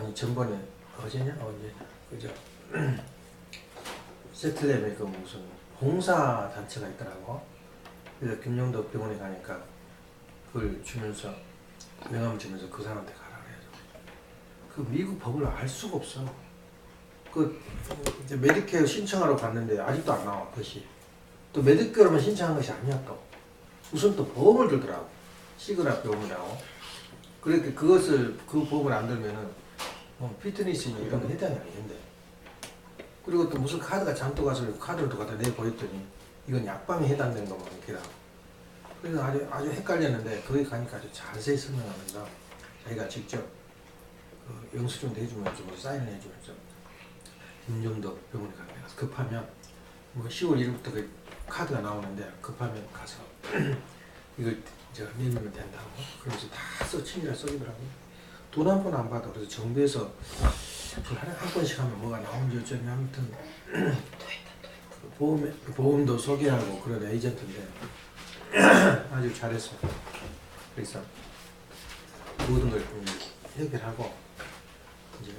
아니 전번에 어제냐 어제 그죠 세틀랩에 그 무슨 봉사 단체가 있더라고. 그래서 김용덕 병원에 가니까 그걸 주면서 명함 주면서 그 사람한테 가라 그래가지고 그 미국 법을 알 수가 없어. 그 이제 메디케어 신청하러 갔는데 아직도 안 나와 그것이. 또 메디케어로만 신청한 것이 아니야 또. 우선 또 보험을 들더라고. 시그라 보험이라고. 그렇게 그것을 그 보험을 안 들면은 피트니스 이런 거 해당이 안 된대. 그리고 또 무슨 카드가 잔뜩 와서 카드를 또 갖다 내보였더니 이건 약방에 해당되는 것만 이렇게. 그래서 아주 헷갈렸는데 거기 가니까 아주 자세히 설명하면서 자기가 직접 그 영수증도 해주면서 뭐 사인을 해주면서 김용덕 병원에 가면 급하면 뭐 10월 1일부터 그 카드가 나오는데 급하면 가서 이걸 이제 내밀면 된다고. 그러면서 다 친절하게 써주더라고요. 돈 한 푼 안 받아. 그래서 정부에서 한 건씩 하면 뭐가 나오는지 어쩌니 아무튼 보험도 소개하고 그런 에이전트인데 아주 잘했어. 그래서 모든 걸 해결하고 이제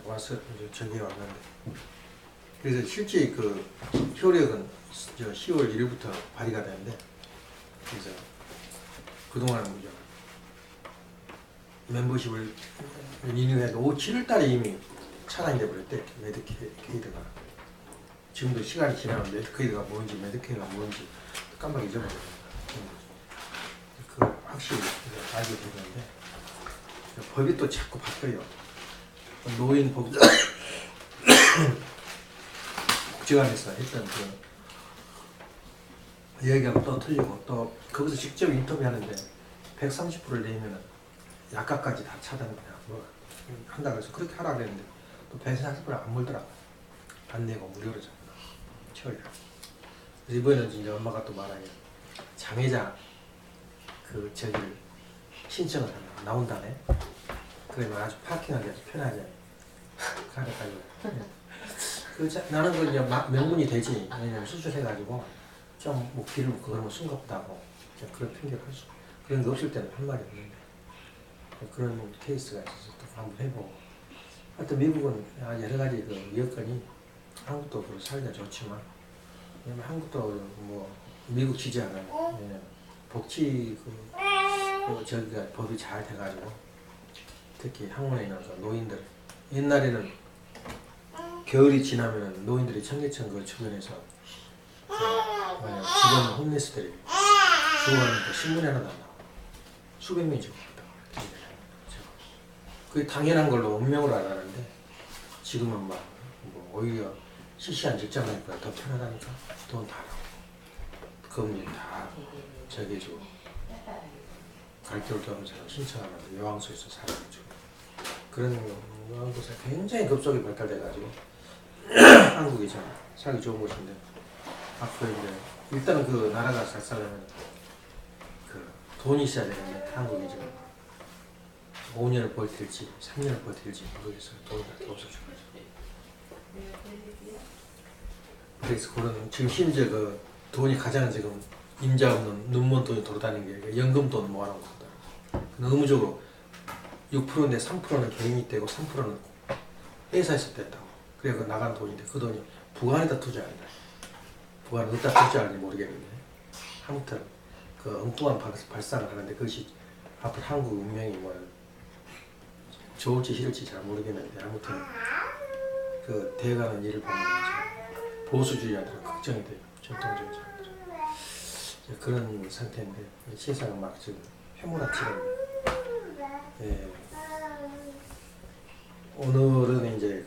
와서 이제 저기 왔는데 그래서 실제 그 효력은 10월 1일부터 발의가 되는데 그래서 그동안 멤버십을 리뉴해도 7월 달에 이미 차단이 돼버렸대. 메디케이드가. 지금도 시간이 지나면 메디케이드가 뭔지 메디케이드가 뭔지 깜빡 잊어버려요. 그 확실히 알게 되는데 법이 또 자꾸 바뀌어요. 노인 법 국제관에서 했던 그 얘기하고 또 틀리고 또 거기서 직접 인터뷰하는데 130%를 내면은 약값까지 다 차단을 뭐 한다고 해서 그렇게 하라 그랬는데 또 140%를 안 물더라고. 안 내고 무료로 처리해. 이번에는 이제 엄마가 또 말하기를 장애자 그 저기를 신청을 하면 나온다네. 그러면 아주 파킹하기 아주 편하지. 가려가지고. 나는 그 이제 명분이 되지. 왜냐면 수술해가지고 좀 뭐 길을 그러면 숨겁다고 그런 핑계를 할 수. 그런 거 없을 때는 한 말이 없는데 그런 케이스가 있어서 또 한번 해보고. 하여튼 미국은 여러 가지 그 여건이 한국도 그 살기가 좋지만 왜냐면 한국도 뭐 미국 지지하는 복지 저기가 법이 잘 돼가지고 특히 학원에 있는 그 노인들 옛날에는 겨울이 지나면 노인들이 청계천 그 주변에서 죽은 홈리스들이 죽어가는데 신문에 하나도 안 나와. 수백 명이 죽었다. 그게 당연한 걸로 운명으로 알았는데 지금은 뭐 오히려 시시한 직장이니까 더 편하다니까 돈 다 나오고 금리 다 저기 주고 갈겨울 경험처럼 신청하면 요양소에서 살아가지고 그런 요양소가 굉장히 급속히 발달돼가지고 한국이 참 살기 좋은 곳인데 앞으로 이제 일단은 그 나라가 잘 살려면 그 돈이 있어야 되는데 한국이 지금 5년을 버틸지 3년을 버틸지 모르겠어요. 돈이 다 없어져가지고. 그래서 그런 지금 심지어 그 돈이 가장 지금 임자 없는 눈먼 돈이 돌아다니는 게 연금 돈 모아놓은 거다. 의무적으로 6%인데 3%는 개인이 떼고 3%는 회사에서 뗐다고. 그래 그 나간 돈인데 그 돈이 부관에다 투자한다. 부관 어디다 투자하는지 모르겠는데 아무튼 그 엉뚱한 발상을 하는데 그것이 앞으로 한국 운명이 뭐 좋을지 싫을지 잘 모르겠는데 아무튼 그 돼가는 일을 보면 보수주의자들은 걱정이 돼요. 전통주의자들은 그런 상태인데 세상은 막 지금 휘몰아치는. 오늘은 이제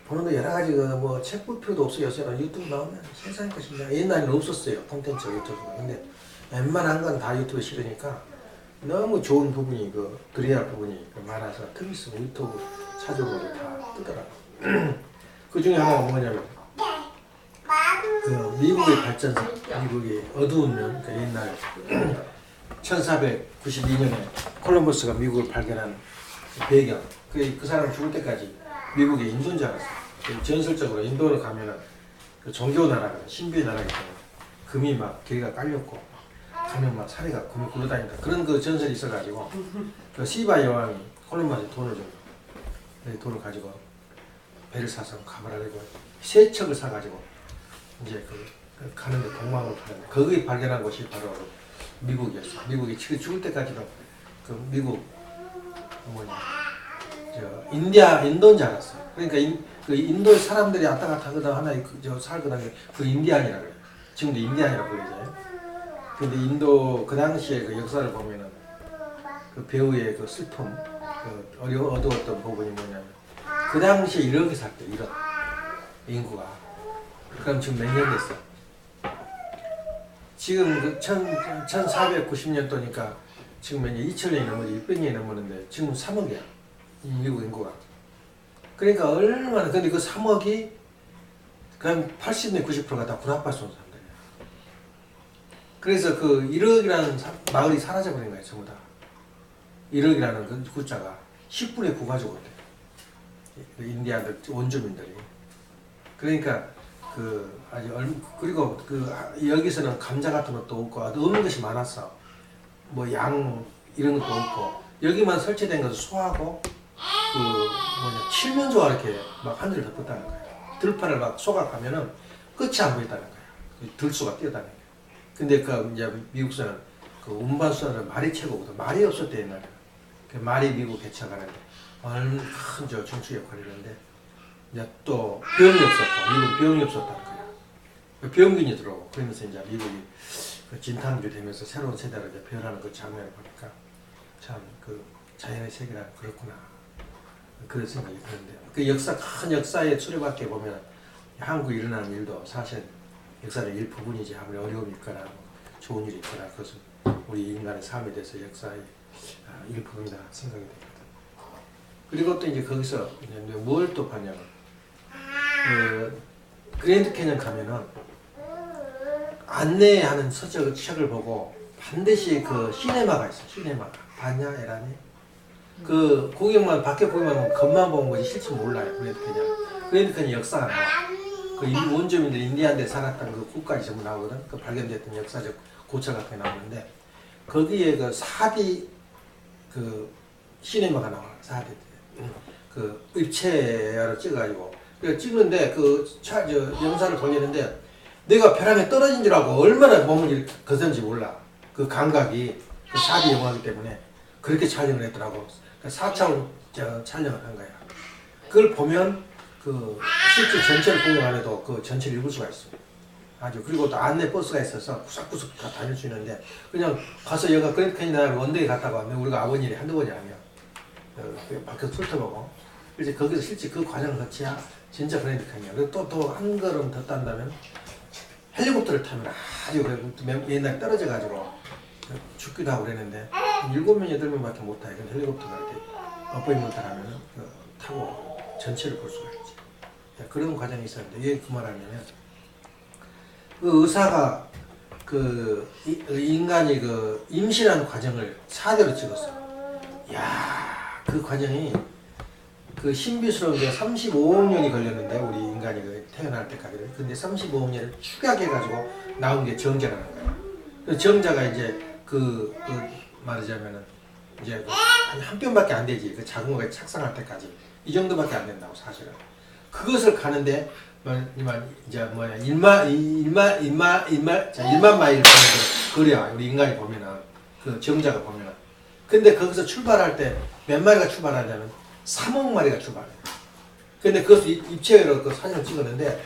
보는 거 여러 가지 뭐 책 볼 필요도 없어요. 요새는 유튜브 나오면 세상에 것입니다. 옛날에는 없었어요. 콘텐츠 유튜브가. 근데 웬만한 건 다 유튜브 실으니까 너무 좋은 부분이 들어야 할 부분이 많아서 틈 있으면 유튜브 찾아보고 다 뜨더라고요. 그 중에 하나가 뭐냐면 그 미국의 발전소, 미국의 어두운 면, 그 옛날 1492년에 콜럼버스가 미국을 발견한 배경. 그 사람 죽을 때까지 미국의 인도인 줄 알았어요. 전설적으로 인도를 가면은 그 종교 나라가 신비의 나라이기 때문에 금이 막 길이가 깔렸고 가면 막 사리가 금이 굴러다닌다. 그런 그 전설이 있어가지고 그 시바 여왕이 콜럼버스에 돈을 좀 그 돈을 가지고 배를 사서 가봐라 그리고 세 척을 사가지고 이제 가는데 공항을 가는데 거기 발견한 곳이 바로 미국이었어. 미국이 죽을 때까지도 그 미국 뭐냐 인도인 줄 알았어. 그러니까 그 인도 사람들이 왔다 갔다 하거든 하나 살거든 그 인디안이라 그래. 지금도 인디안이라고 그러죠. 근데 인도 그 당시에 그 역사를 보면은 그 배우의 그 슬픔, 그 어두웠던 부분이 뭐냐면 그 당시에 1억이 살때 1억 인구가. 그럼 지금 몇 년 됐어? 지금 그 1490년도니까 지금 몇 년? 2000년이 넘어지 600년이 넘었는데 지금 3억이야. 미국 인구가. 그러니까 얼마나 근데 그 3억이 그냥 80년 90%가 다 군합발 쏜 사람들이야. 그래서 그 1억이라는 마을이 사라져버린 거야 전부 다. 1억이라는 그 숫자가 10분의 9가 죽었대. 인디안들 원주민들이. 그러니까 그 아주 그리고 그 여기서는 감자 같은 것도 없고 없는 것이 많았어. 뭐 양 이런 것도 없고 여기만 설치된 것을 소하고 그 뭐냐 칠면조가 이렇게 막 하늘을 덮었다는 거야. 들판을 막 소각하면은 끝이 안 보였다는 거야. 들소가 뛰어다니는 거야. 근데 그 이제 미국서는 그 운반수는 말이 최고거든. 말이 없었대 옛날에. 그 말이 미국 개척하는데 얼마나 큰 중추 역할을 했는데 이제 또 병이 없었고 미국 병이 없었다는 거야. 병균이 들어오고 그러면서 이제 미국이 그 진탕주 되면서 새로운 세대를 이제 변하는 그 장면을 보니까 참 그 자연의 세계란 그렇구나 그런 생각이 드는데 그 큰 역사의 수레바퀴에 보면 한국에 일어나는 일도 사실 역사의 일부분이지 아무리 어려움이 있거나 좋은 일이 있거나 그것은 우리 인간의 삶에 대해서 역사의 일부분이다 생각이 됩니다. 그리고 또 이제 거기서 뭘 또 봤냐면 그랜드 캐년 가면은 안내하는 책을 보고 반드시 그 시네마가 있어. 시네마가 봤냐 에라니? 그 구경만 밖에 보기만 겉만 보는 거지 실제 몰라요. 그랜드 캐년 역사가 나와. 그 원주민들 인디안들 살았던 그 국가지 전부 나오거든. 그 발견됐던 역사적 고찰 같은 게 나오는데 거기에 그 4D 그 시네마가 나와. 4D 그 입체로 찍어가지고 찍는데 영상을 돌리는데 내가 벼랑에 떨어진 줄 알고 얼마나 몸을 이렇게 거선지 몰라. 그 감각이 그 4D 영화이기 때문에 그렇게 촬영을 했더라고. 4차원 촬영을 한 거야. 그걸 보면 그 실제 전체를 구경 안 해도 그 전체를 읽을 수가 있어. 아주 그리고 또 안내 버스가 있어서 구석구석 다 다닐 수 있는데 그냥 가서 여기가 그랜드 캐니언 원데이 갔다가 우리가 아버님이 한두 번이 아니야. 밖에서 훑어보고 이제 거기서 실제 그 과정을 거치야 진짜 그랜드 캐니언. 그리고 또 한 걸음 더 딴다면 헬리콥터를 타면 아주 옛날에 떨어져가지고 죽기도 하고 그랬는데 7명 8명밖에 못 타요. 헬리콥터가 이렇게 어포인먼트를 하면 타고 전체를 볼 수가 있지. 그런 과정이 있었는데 왜 그 말하냐면 그 의사가 그 인간이 그 임신하는 과정을 4대로 찍었어. 이야 그 과정이 그 신비스러운 게 35억 년이 걸렸는데 우리 인간이 그 태어날 때까지는. 근데 35억 년을 축약해가지고 나온 게 정자라는 거야. 그 정자가 이제 말하자면은 이제 한 뼘밖에 안 되지. 그 작은 거가 착상할 때까지 이 정도밖에 안 된다고 사실은. 그것을 가는데 이제 뭐야 1만 마일 거리야 우리 인간이 보면은 그 정자가 보면은. 근데 거기서 출발할 때 몇 마리가 출발하냐면 3억 마리가 출발해. 근데 그것을 입체로 그 사진을 찍었는데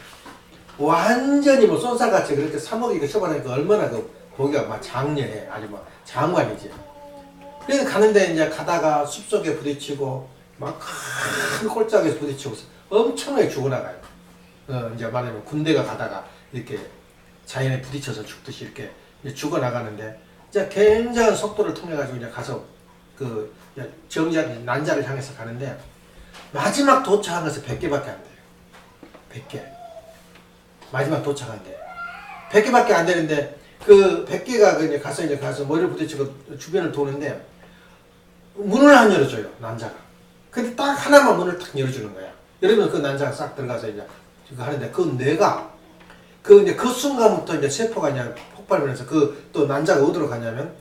완전히 뭐 쏜살같이 그렇게 3억이 출발하니까 얼마나 그 보기가 막 장려해. 아주 막 장관이지. 그래서 가는데 이제 가다가 숲속에 부딪히고 막 큰 꼴짝에서 부딪히고 엄청나게 죽어나가요. 이제 말하자면 군대가 가다가 이렇게 자연에 부딪혀서 죽듯이 이렇게 이제 죽어나가는데 이제 굉장한 속도를 통해 가지고 이제 가서 그 난자를 향해서 가는데 마지막 도착한 것은 100개밖에 안 돼요. 100개. 마지막 도착한데 100개밖에 안 되는데 그 100개가 이제 가서 머리를 부딪히고 주변을 도는데 문을 안 열어줘요. 난자가. 근데 딱 하나만 문을 딱 열어주는 거야. 이러면 그 난자가 싹 들어가서 이제 그거 하는데 그 뇌가 이제 그 순간부터 이제 세포가 이제 폭발하면서 그 또 난자가 어디로 가냐면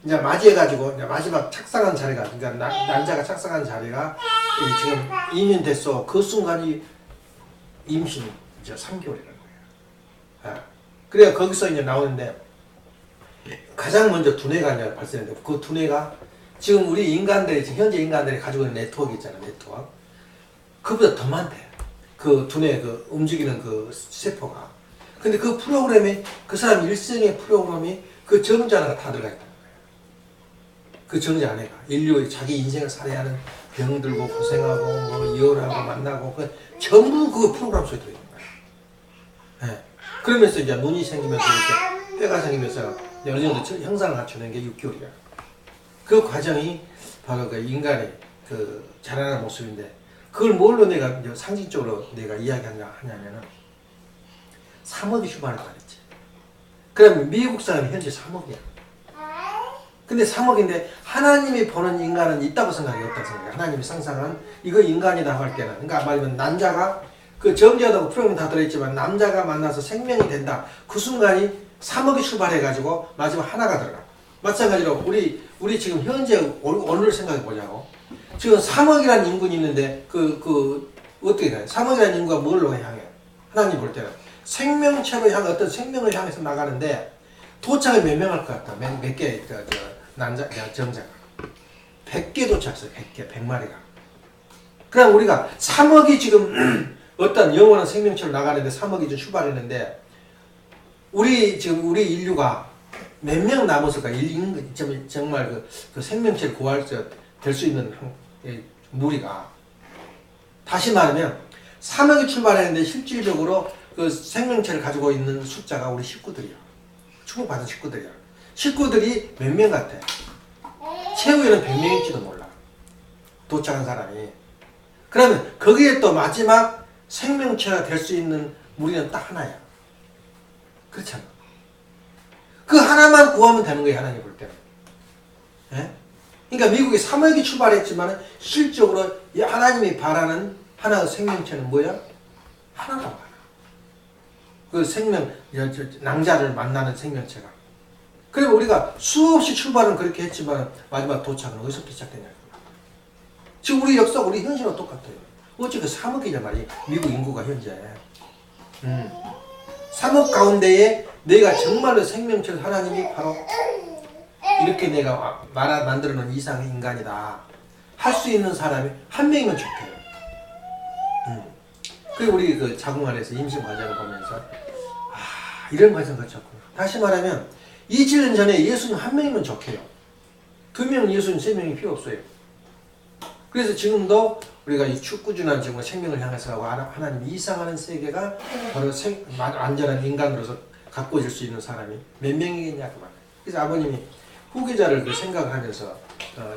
이제 맞이해가지고 이제 마지막 착상한 자리가 그러니까 난자가 착상한 자리가 지금 2년 됐어. 그 순간이 임신 이제 3개월이라는 거예요. 그래야 거기서 이제 나오는데 가장 먼저 두뇌가 이제 발생했는데 그 두뇌가 지금 우리 인간들이 지금 현재 인간들이 가지고 있는 네트워크 있잖아 네트워크. 그보다 더 많대. 그 두뇌 그 움직이는 그 세포가. 근데 그 프로그램이 그 사람 일생의 프로그램이 그 정자 하나가 다 들어가 있다는 거예요. 그 정자 안에가 인류의 자기 인생을 살아야 하는 병들고 고생하고 뭐 이혼하고 만나고 그 전부 그 프로그램 속에 들어있는 거예요. 네. 그러면서 이제 눈이 생기면서 이렇게 뼈가 생기면서 어느 정도 형상을 갖추는 게 6개월이야. 그 과정이 바로 그 인간의 그 자라나는 모습인데 그걸 뭘로 내가 이제 상징적으로 내가 이야기하냐면은 3억이 휴반했다 그랬지. 그러면 미국 사람이 현재 3억이야. 근데 3억인데 하나님이 보는 인간은 있다고 생각해 없다고 생각해. 하나님이 상상한 이거 인간이다 할 때는 그러니까 말하면 남자가 그 정제하다고 프로그램 다 들어있지만 남자가 만나서 생명이 된다. 그 순간이 3억이 출발해가지고 마지막 하나가 들어가. 마찬가지로 우리 지금 현재 오늘을 생각해 보자고. 지금 3억이라는 인군이 있는데 어떻게 가요? 3억이라는 인구가 뭘로 향해? 하나님 볼 때는 생명체로 향해 어떤 생명을 향해서 나가는데 도착을 몇 명 할 것 같다. 몇 개, 정자가. 100개 도착했어요. 100개, 100마리가. 그럼 우리가 3억이 지금 어떤 영원한 생명체로 나가는데 3억이 좀 출발했는데 우리 인류가 몇 명 남았을까? 정말 그 생명체를 구할 수, 될 수 있는 무리가. 다시 말하면 3억이 출발했는데 실질적으로 그 생명체를 가지고 있는 숫자가 우리 식구들이야. 축복받은 식구들이야. 식구들이 몇 명 같아? 최후에는 100명일지도 몰라. 도착한 사람이. 그러면 거기에 또 마지막 생명체가 될 수 있는 무리는 딱 하나야. 그렇잖아. 그 하나만 구하면 되는 거야, 하나님 볼 때는. 예? 그러니까 미국이 3억이 출발했지만 실적으로 하나님이 바라는 하나의 생명체는 뭐야? 하나라고 하나. 그 낭자를 만나는 생명체가. 그리고 우리가 수없이 출발은 그렇게 했지만 마지막 도착은 어디서 시작되냐. 지금 우리 역사, 우리 현실은 똑같아요. 어째 그 3억이냐 말이야. 미국 인구가 현재. 3억 가운데에 내가 정말로 생명체를 하나님이 바로 이렇게 내가 만들어 놓은 이상의 인간이다. 할 수 있는 사람이 한 명이면 좋대요. 그리고 우리 그 자궁 안에서 임신 과정을 보면서 이런 과정 거쳤구나. 다시 말하면 2000년 전에 예수님 한 명이면 좋게요. 2명 예수님 3명이 필요 없어요. 그래서 지금도 우리가 이 축구주난 정말 생명을 향해서 하나님 이상하는 세계가 바로 안전한 인간으로서 가꿔질 수 있는 사람이 몇 명이겠냐 그 말. 그래서 아버님이 후계자를 그 생각을 하면서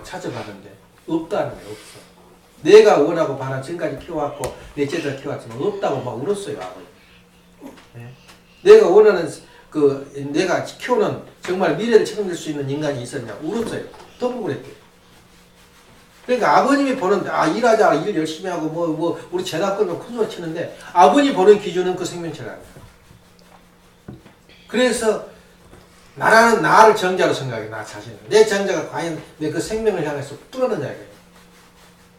찾아봤는데 없다는 거예요. 없어. 내가 원하고 바라 지금까지 키워왔고 내 제자를 키워왔지만 없다고 막 울었어요 아버님. 네? 내가 원하는 내가 키우는 정말 미래를 책임질 수 있는 인간이 있었냐 울었어요. 더 그랬대요. 그러니까 아버님이 보는 일하자 일 열심히 하고 뭐 우리 재단 끌면 큰 소리 치는데 아버님 보는 기준은 그 생명체가 아니야. 그래서 나를 정자로 생각해. 나 자신을 내 정자가 과연 내 그 생명을 향해서 뚫어내냐 이거예요.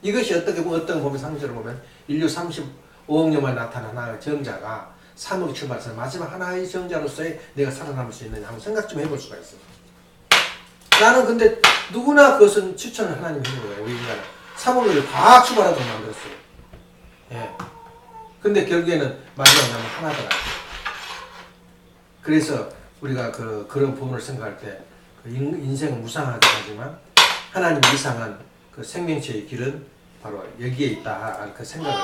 이것이 어떤 보면 상징으로 보면 인류 35억 년 만에 나타난 하나의 정자가 3억 출발해서 마지막 하나의 정자로서의 내가 살아남을 수 있느냐 한번 생각 좀 해볼 수가 있어. 나는 근데 누구나 그것은 추천을 하나님이 하는 거예요. 우리 인간은 3억을 과학 출발하도록 만들었어요. 예. 근데 결국에는 마지막 나면 하나더라. 그래서 우리가 그런 부분을 생각할 때 인생은 무상하긴 하지만 하나님 이상한 그 생명체의 길은 바로 여기에 있다. 그 생각이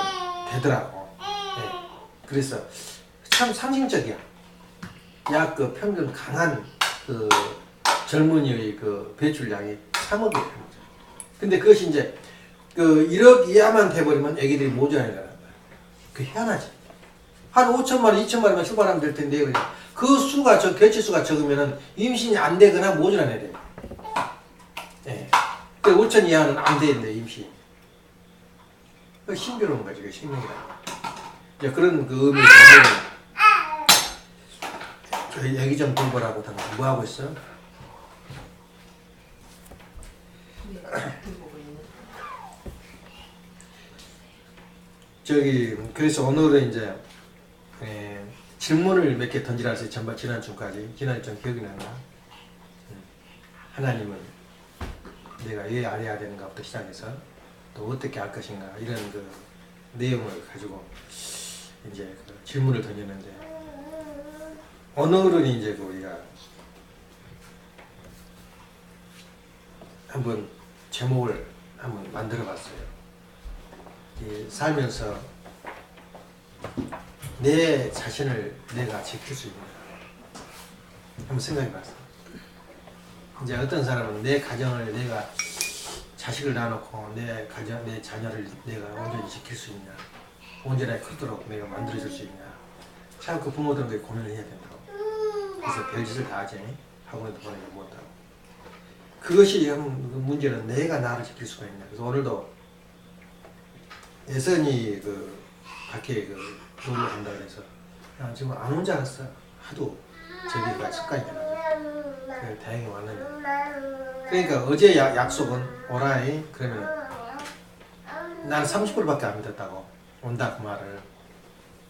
되더라고. 예. 그래서 참 상징적이야. 약 그 평균 강한 그 젊은이의 그 배출량이 3억이에요. 근데 그것이 이제 1억 이하만 돼버리면 애기들이 모자라는 거야. 그 희한하지. 한 5천마리, 2천마리만 출발하면 될 텐데 그 수가 개체수가 적으면은 임신이 안 되거나 모자라야 돼. 예. 그 5천 이하는 안 되는데 임신. 그 신비로운 거지 그 생명이라는 거. 그런 그 의미에서 저희 애기 좀 돌보라고 당신 뭐 하고 있어? 들고 있는. 저기 그래서 오늘은 이제 질문을 몇 개 던지라 했어요. 지난주까지. 지난주 좀 기억이 난다. 하나님은 내가 왜 알아야 되는가부터 시작해서 또 어떻게 알 것인가 이런 그 내용을 가지고 이제 그 질문을 던졌는데 오늘은 이제 그 우리가 한번 제목을 한번 만들어 봤어요. 살면서 내 자신을 내가 지킬 수 있나 한번 생각해 봤어요. 이제 어떤 사람은 내 가정을 내가 자식을 낳아놓고 내 가정, 내 자녀를 내가 온전히 지킬 수 있냐, 온전하게 크도록 내가 만들어줄 수 있냐, 참 그 부모들은 그게 고민을 해야 된다고. 그래서 별짓을 다 하지, 학원에도 보내지 못하고. 그것이 문제는 내가 나를 지킬 수가 있냐. 그래서 오늘도 예선이 그 밖에 그 놀러 간다 그래서 야, 지금 안 온 줄 알았어. 하도 저기가 습관이 돼가지고. 그래, 다행히 왔는데. 그러니까 어제 약속은 오라이 그러면 나는 30%밖에 안 믿었다고. 온다 그 말을.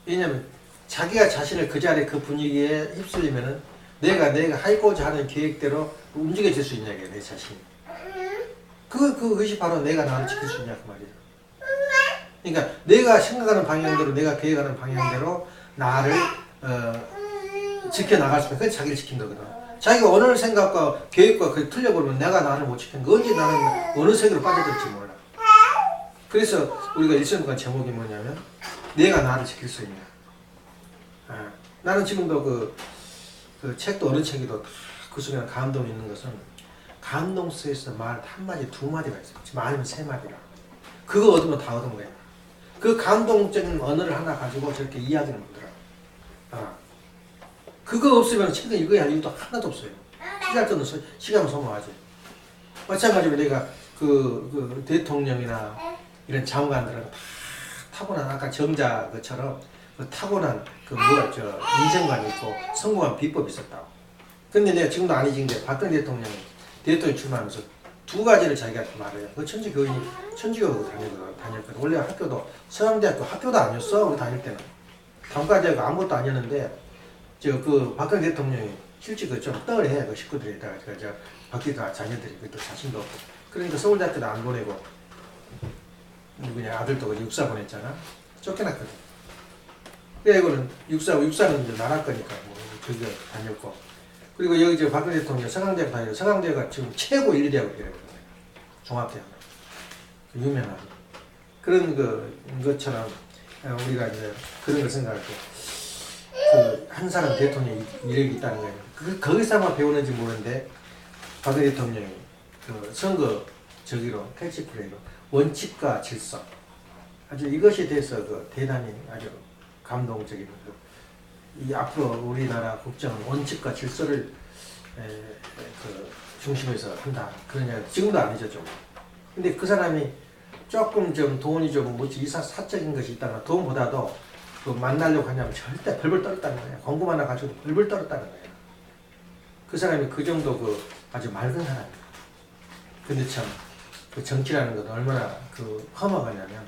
왜냐면 자기가 자신을 그 자리에 그 분위기에 휩쓸리면은 내가 하고자 하는 계획대로 움직여질 수 있냐, 내 자신이. 그것이 바로 내가 나를 지킬 수 있냐, 그 말이야. 그러니까 내가 생각하는 방향대로, 내가 계획하는 방향대로 나를 지켜나갈 수 있는, 그게 자기를 지킨 거거든. 자기가 오늘 생각과 계획과 그게 틀려버리면 내가 나를 못 지키는 거. 언제 나는 어느 색으로 빠져들지 몰라. 그래서 우리가 일선부가 제목이 뭐냐면 내가 나를 지킬 수 있냐. 나는 지금도 그 책도 어느 책이도 그 속에 감동이 있는 것은 감동 속에서 말 한마디 두 마디가 있어요. 많으면 세 마디라. 그거 얻으면 다 얻은 거야. 그 감동적인 언어를 하나 가지고 저렇게 이야기를 만들어. 그거 없으면 책을 읽어야 할 이유도 하나도 없어요. 시간도 시간을 소모하지. 마찬가지로 내가 그 대통령이나 이런 장관들은 다 타고난 아까 정자 것처럼 그 타고난 그 뭐가 저 인생관이 있고 성공한 비법이 있었다고. 근데 내가 지금도 아니지. 근데 박근혜 대통령 출마하면서 두 가지를 자기가 말해요. 그 천주교로 다녔거든. 원래 학교도 서강대학교 학교도 아니었어. 우리 다닐 때는 단과대학교 아무것도 아니었는데 그 박근혜 대통령이 실제 좀 떨해 그 식구들에다가 저 박기가 자녀들이 또 자신도 없고 그러니까 서울대학교도 안 보내고 누구냐 아들도 육사 보냈잖아. 쫓겨났거든. 그래 이거는 육사는 이제 나라 거니까 뭐 저기 다녔고 그리고 여기 저 박근혜 대통령 서강대학 다니고 서강대가 지금 최고 1, 2대학이래요. 종합대학 유명한 그런 것처럼 우리가 이제 그런 걸 생각할 때 한 사람 대통령이 이력이 있다는 거예요. 거기서만 배우는지 모르는데 박근혜 대통령이 그 선거 저기로 캐치프레이로 원칙과 질서 아주 이것에 대해서 대단히 아주 감동적인 이 앞으로 우리나라 국정은 원칙과 질서를 중심에서 한다 그런 이야기 지금도 아니죠 좀. 근데 그 사람이 조금 좀 돈이 좀 뭐지 사적인 것이 있다면 돈보다도 그 만나려고 하냐면 절대 벌벌 떨었다는 거야. 공부 하나 가지고 벌벌 떨었다는 거야. 그 사람이 그 정도 아주 맑은 사람이야. 근데 참 그 정치라는 건 얼마나 험악하냐면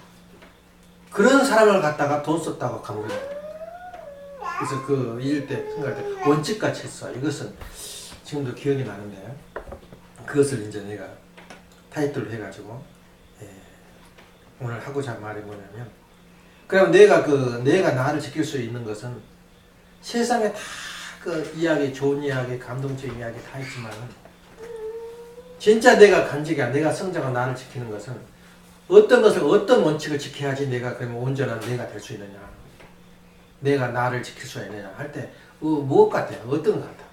그런 사람을 갖다가 돈 썼다고 감옥에 그래서 그 일 때 생각할 때 원칙과 질서 이것은 지금도 기억이 나는데 그것을 이제 내가 타이틀로 해가지고 오늘 하고자 한 말이 뭐냐면 그럼 내가 나를 지킬 수 있는 것은 세상에 다 그 이야기 좋은 이야기 감동적인 이야기 다 있지만은 진짜 내가 간직이야 내가 성장한 나를 지키는 것은 어떤 것을 어떤 원칙을 지켜야지 내가 그러면 온전한 내가 될 수 있느냐 내가 나를 지킬 수 있느냐 할 때 무엇 같아요? 어떤 것 같아?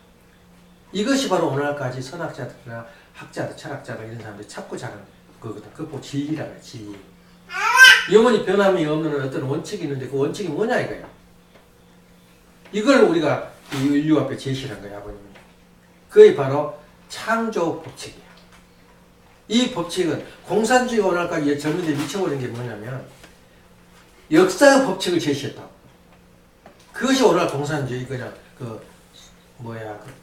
이것이 바로 오늘날까지 선학자들이나 학자들, 철학자들 이런 사람들이 찾고 자는 거거든. 그거 보고 진리라 그래, 진리. 영원히 변함이 없는 어떤 원칙이 있는데 그 원칙이 뭐냐 이거야. 이걸 우리가 이 인류 앞에 제시한 거야, 아버님이. 그게 바로 창조 법칙이야. 이 법칙은 공산주의가 오늘까지 젊은이들이 미쳐버린 게 뭐냐면 역사의 법칙을 제시했다고. 그것이 오늘날 공산주의 그냥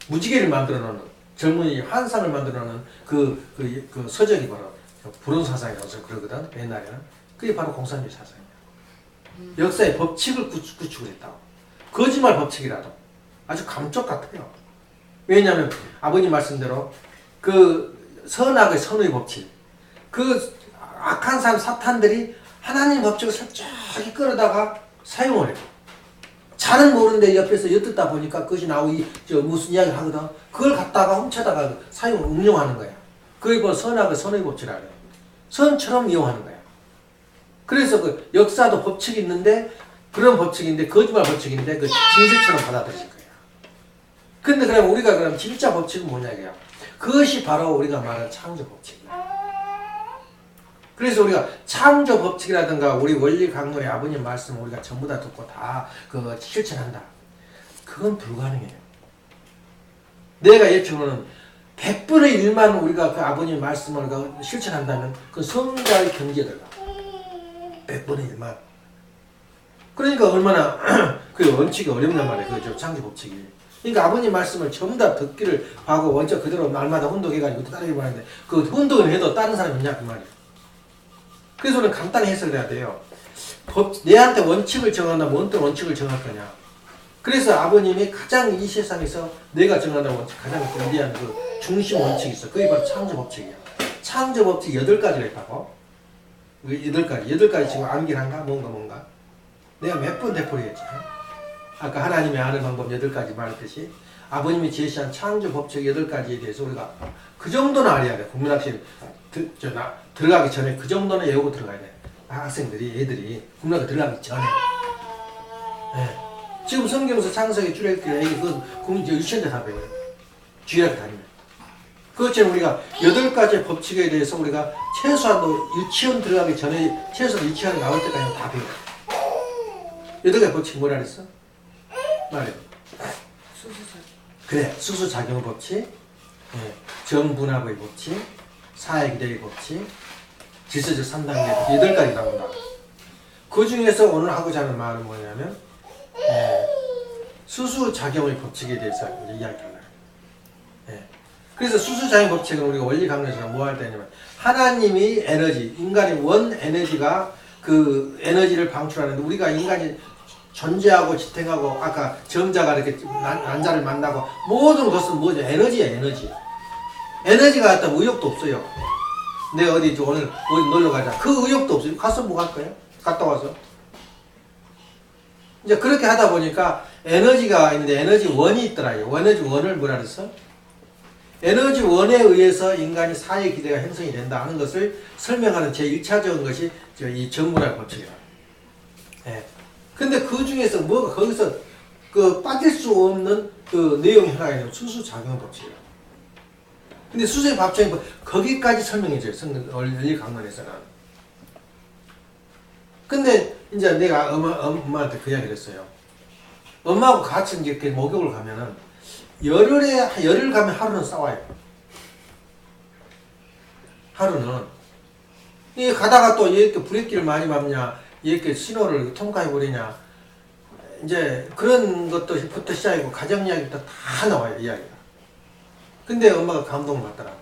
무지개를 만들어 놓는 젊은이 환상을 만들어 놓는 그 서적이 바로 불온 사상이라서 그러거든 옛날에는. 그게 바로 공산주의 사상이야. 역사의 법칙을 구축을 했다고. 거짓말 법칙이라도 아주 감쪽 같아요. 왜냐하면 아버님 말씀대로 그 선악의 선의 법칙, 그 악한 사람 사탄들이 하나님 법칙을 철저하게 끌어다가 사용을 해요. 잘은 모르는데 옆에서 엿듣다 보니까 그것이 무슨 이야기 하거든. 그걸 갖다가 훔쳐다가 사용을 응용하는 거야. 그게 바로 선악의 선의 법칙이라 해요. 선처럼 이용하는 거야. 그래서 그 역사도 법칙이 있는데 그런 법칙인데 거짓말 법칙인데 그 진실처럼 받아들일 거야. 근데 그럼 우리가 그럼 진짜 법칙은 뭐냐 이게요. 그것이 바로 우리가 말하는 창조 법칙이야. 그래서 우리가 창조 법칙이라든가 우리 원리 강론의 아버님 말씀 우리가 전부 다 듣고 다 그 실천한다. 그건 불가능해요. 내가 예측으로는 100분의 1만 우리가 그 아버님 말씀을 실천한다면 그 성자의 경지에 들어가. 100분의 1만. 그러니까 얼마나 그 원칙이 어렵단 말이에요. 그 창조 법칙이. 그러니까 아버님 말씀을 전부 다 듣기를 하고 원칙 그대로 날마다 혼독해가지고 따르기만 하는데 그 혼독을 해도 다른 사람이 있냐 그 말이에요. 그래서 우리는 간단히 해석을 해야 돼요. 내한테 원칙을 정한다면 어떤 원칙을 정할 거냐. 그래서 아버님이 가장 이 세상에서 내가 정한다는 원칙, 가장 견디한 그 중심 원칙이 있어. 그게 바로 창조 법칙이야. 창조 법칙 8가지를 했다고. 8가지 지금 암기한가? 뭔가. 내가 몇 번 되풀이했지. 아까 하나님이 아는 방법 8가지 말했듯이 아버님이 제시한 창조 법칙 8가지에 대해서 우리가 그 정도는 알아야 돼. 국민학교 들어가기 전에 그 정도는 외우고 들어가야 돼. 학생들이, 애들이 국민학교 들어가기 전에. 네. 지금 성경에서 창세기 출애굽기 애기 그 국민 유치원대 다 배워요. 주일학교 다니면. 그것처럼 우리가 8가지 법칙에 대해서 우리가 최소한도 유치원 들어가기 전에 최소한 유치원 나올 때까지 다 배워요. 8가지 법칙 뭐라 그랬어? 말해. 그래, 수수작용 법칙, 네. 정분합의 법칙, 사회기대의 법칙, 질서적 3단계 법칙 8가지 나온다. 그 중에서 오늘 하고자 하는 말은 뭐냐면 수수작용의 법칙에 대해서 이야기하려고 해요. 그래서 수수작용 법칙은 우리가 원리 강론에서 뭐 할 때냐면 하나님이 에너지, 인간의 원 에너지가 그 에너지를 방출하는데 우리가 인간이 존재하고 지탱하고 아까 정자가 이렇게 난자를 만나고 모든 것은 뭐죠? 에너지야 에너지. 에너지가 갖다 의욕도 없어요. 내가 어디 놀러 가자. 그 의욕도 없어요. 가서 뭐 할 거예요? 갔다 와서. 이제 그렇게 하다 보니까 에너지가 있는데 에너지 원이 있더라. 에너지 원을 뭐라 그랬어? 에너지 원에 의해서 인간이 사회 기대가 형성이 된다 하는 것을 설명하는 제1차적인 것이 이 정분할 법칙이라. 근데 그 중에서 뭐가 거기서 그 빠질 수 없는 그 내용이 하나가 있는 수수작용 법칙이라. 근데 수수의 법칙이 거기까지 설명해줘요. 원리 강론에서는. 근데 이제 내가 엄마한테 그 이야기를 했어요. 엄마하고 같이 이렇게 목욕을 가면은 열흘 가면 하루는 싸워요. 하루는. 이 가다가 또 이렇게 브레이크를 많이 밟냐, 이렇게 신호를 통과해버리냐, 이제 그런 것부터 시작이고, 가정 이야기부터 다 나와요, 이야기가. 근데 엄마가 감동을 받더라고.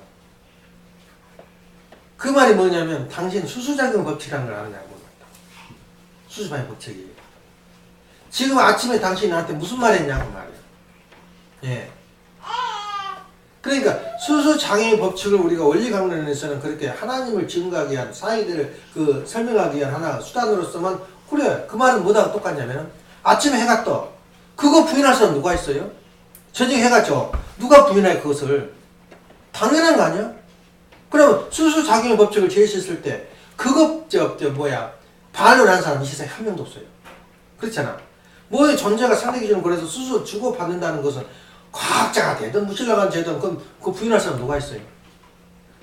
그 말이 뭐냐면, 당신 수수작용 법칙이라는 걸 아느냐고 물어봤다. 수수작용 법칙이. 지금 아침에 당신이 나한테 무슨 말 했냐고 말이야. 예. 그러니까 수수작용의 법칙을 우리가 원리 강론에서는 그렇게 하나님을 증거하기 위한 사회들을 그 설명하기 위한 하나 수단으로 쓰면 그래 그 말은 뭐하고 똑같냐면 아침에 해가 떠 그거 부인할 사람 누가 있어요? 저녁에 해가 져 누가 부인해 그것을 당연한 거 아니야? 그러면 수수작용의 법칙을 제시했을 때 그거 반론한 사람 이 세상에 한 명도 없어요. 그렇잖아. 뭐의 존재가 상대 기준으로 그래서 수수 주고받는다는 것은 과학자가 되든 무신론가 되든 그 부인할 사람 누가 있어요?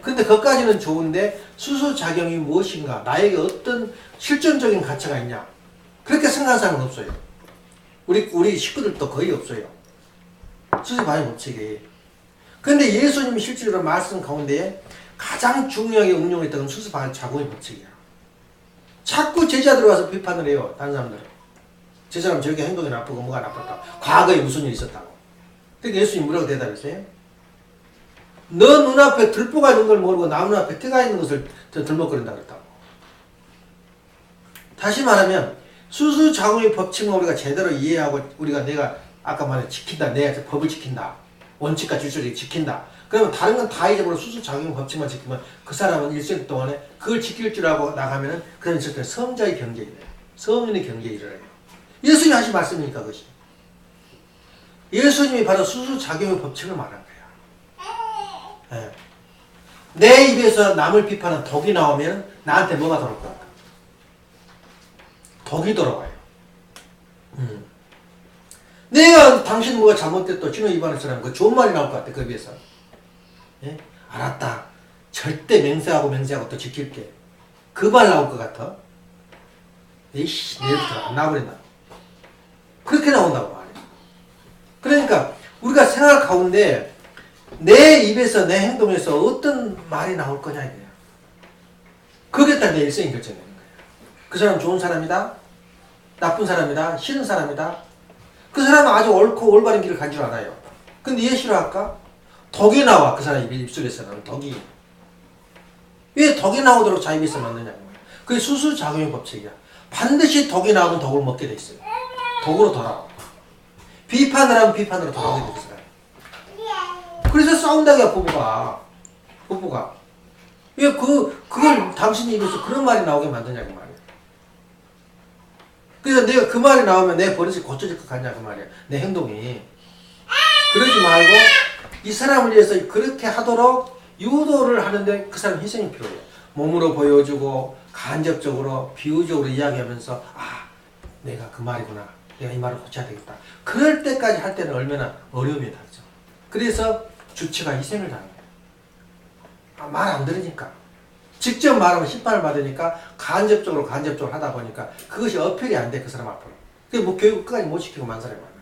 근데 그것까지는 좋은데 수수작용이 무엇인가 나에게 어떤 실존적인 가치가 있냐 그렇게 생각하는 사람은 없어요. 우리 식구들도 거의 없어요. 수수작용 법칙이. 근데 예수님이 실제로 말씀 가운데 가장 중요하게 응용했던 건 수수작용의 법칙이야. 자꾸 제자들 와서 비판을 해요. 다른 사람들은. 저 사람 저렇게 행동이 나쁘고 뭐가 나빴다. 과거에 무슨 일이 있었다고. 그러니까 예수님 뭐라고 대답했어요? 너 눈앞에 들보가 있는 걸 모르고 남 눈앞에 띠가 있는 것을 들먹거린다 그랬다고. 다시 말하면 수수작용의 법칙을 우리가 제대로 이해하고 내가 아까 말해 지킨다. 내가 법을 지킨다. 원칙과 질서를 지킨다. 그러면 다른 건 다 잊어버리고 수수작용의 법칙만 지키면 그 사람은 일생 동안에 그걸 지킬 줄 알고 나가면은 그런 절대 성자의 경제에 이래요. 성인의 경제에 이르러요. 예수님이 하신 말씀이니까 그것이. 예수님이 바로 수수작용의 법칙을 말한 거야. 예. 내 입에서 남을 비판한 독이 나오면 나한테 뭐가 돌아올 것 같아? 독이 돌아와요. 내가 당신 뭐가 잘못됐다 진호 위반했으라면 그 좋은 말이 나올 것 같아. 그 입에서. 예? 알았다. 절대 맹세하고 또 지킬게. 그 말 나올 것 같아. 이씨 내일부터 안 나와버린다. 그렇게 나온다고 말이야. 그러니까 우리가 생활 가운데 내 입에서 내 행동에서 어떤 말이 나올 거냐 이거야. 그게 딱 내 일생이 결정되는 거야. 그 사람 좋은 사람이다. 나쁜 사람이다. 싫은 사람이다. 그 사람은 아주 옳고 올바른 길을 간 줄 알아요. 근데 얘 싫어할까? 덕이 나와. 그 사람 입술에서는 덕이. 왜 덕이 나오도록 자기 입에서 만드냐고. 그게 수수작용의 법칙이야. 반드시 덕이 나오면 덕을 먹게 돼 있어요. 덕으로 돌아와. 비판을 하면 비판으로 돌아오게 돼 있어요. 그래서 싸운다고요, 부부가. 왜 그걸 당신 입에서 그런 말이 나오게 만드냐고 말이야. 그래서 내가 그 말이 나오면 내 버릇이 고쳐질 것 같냐고 말이야. 내 행동이. 그러지 말고 이 사람을 위해서 그렇게 하도록 유도를 하는데 그 사람 희생이 필요해요. 몸으로 보여주고 간접적으로 비유적으로 이야기하면서 내가 그 말이구나. 내가 이 말을 고쳐야 되겠다. 그럴 때까지 할 때는 얼마나 어려움이 다르죠. 그래서 주체가 희생을 당해요. 말 안 들으니까. 직접 말하면 심판을 받으니까 간접적으로 하다 보니까 그것이 어필이 안 돼, 그 사람 앞으로. 그게 교육 끝까지 못 시키고 만 사람이 많아요.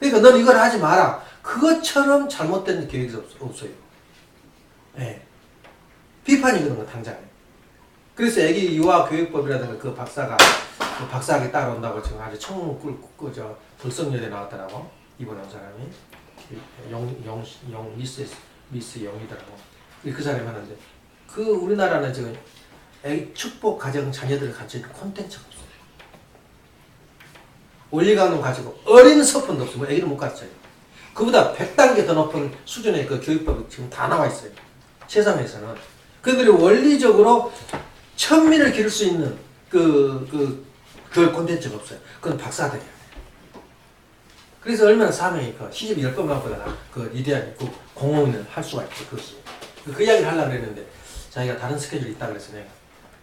그러니까 넌 이걸 하지 마라. 그것처럼 잘못된 교육이 없어요. 예. 비판이 그런 거, 당장에. 그래서 애기 유아 교육법이라든가 그 박사학위 따라온다고 지금 아주 청문 꿀 덕성여대 나왔더라고. 이번에 온 사람이. 미스 영이더라고. 그 사람이 하는데, 우리나라는 지금 축복 가정 자녀들을 가지고 콘텐츠가 없어요. 원리감도 가지고 어린 서푼도 없어요. 뭐 애기를 못 가르쳐요. 그보다 100단계 더 높은 수준의 그 교육법이 지금 다 나와 있어요. 세상에서는. 그들이 원리적으로 천민을 기를 수 있는 그 콘텐츠가 없어요. 그건 박사들이야. 그래서 얼마나 사명이 시집 10번만 보다 위대한 공헌을 할 수가 있고, 그것이. 그 이야기를 하려고 그랬는데, 자기가 다른 스케줄이 있다 그래서 내가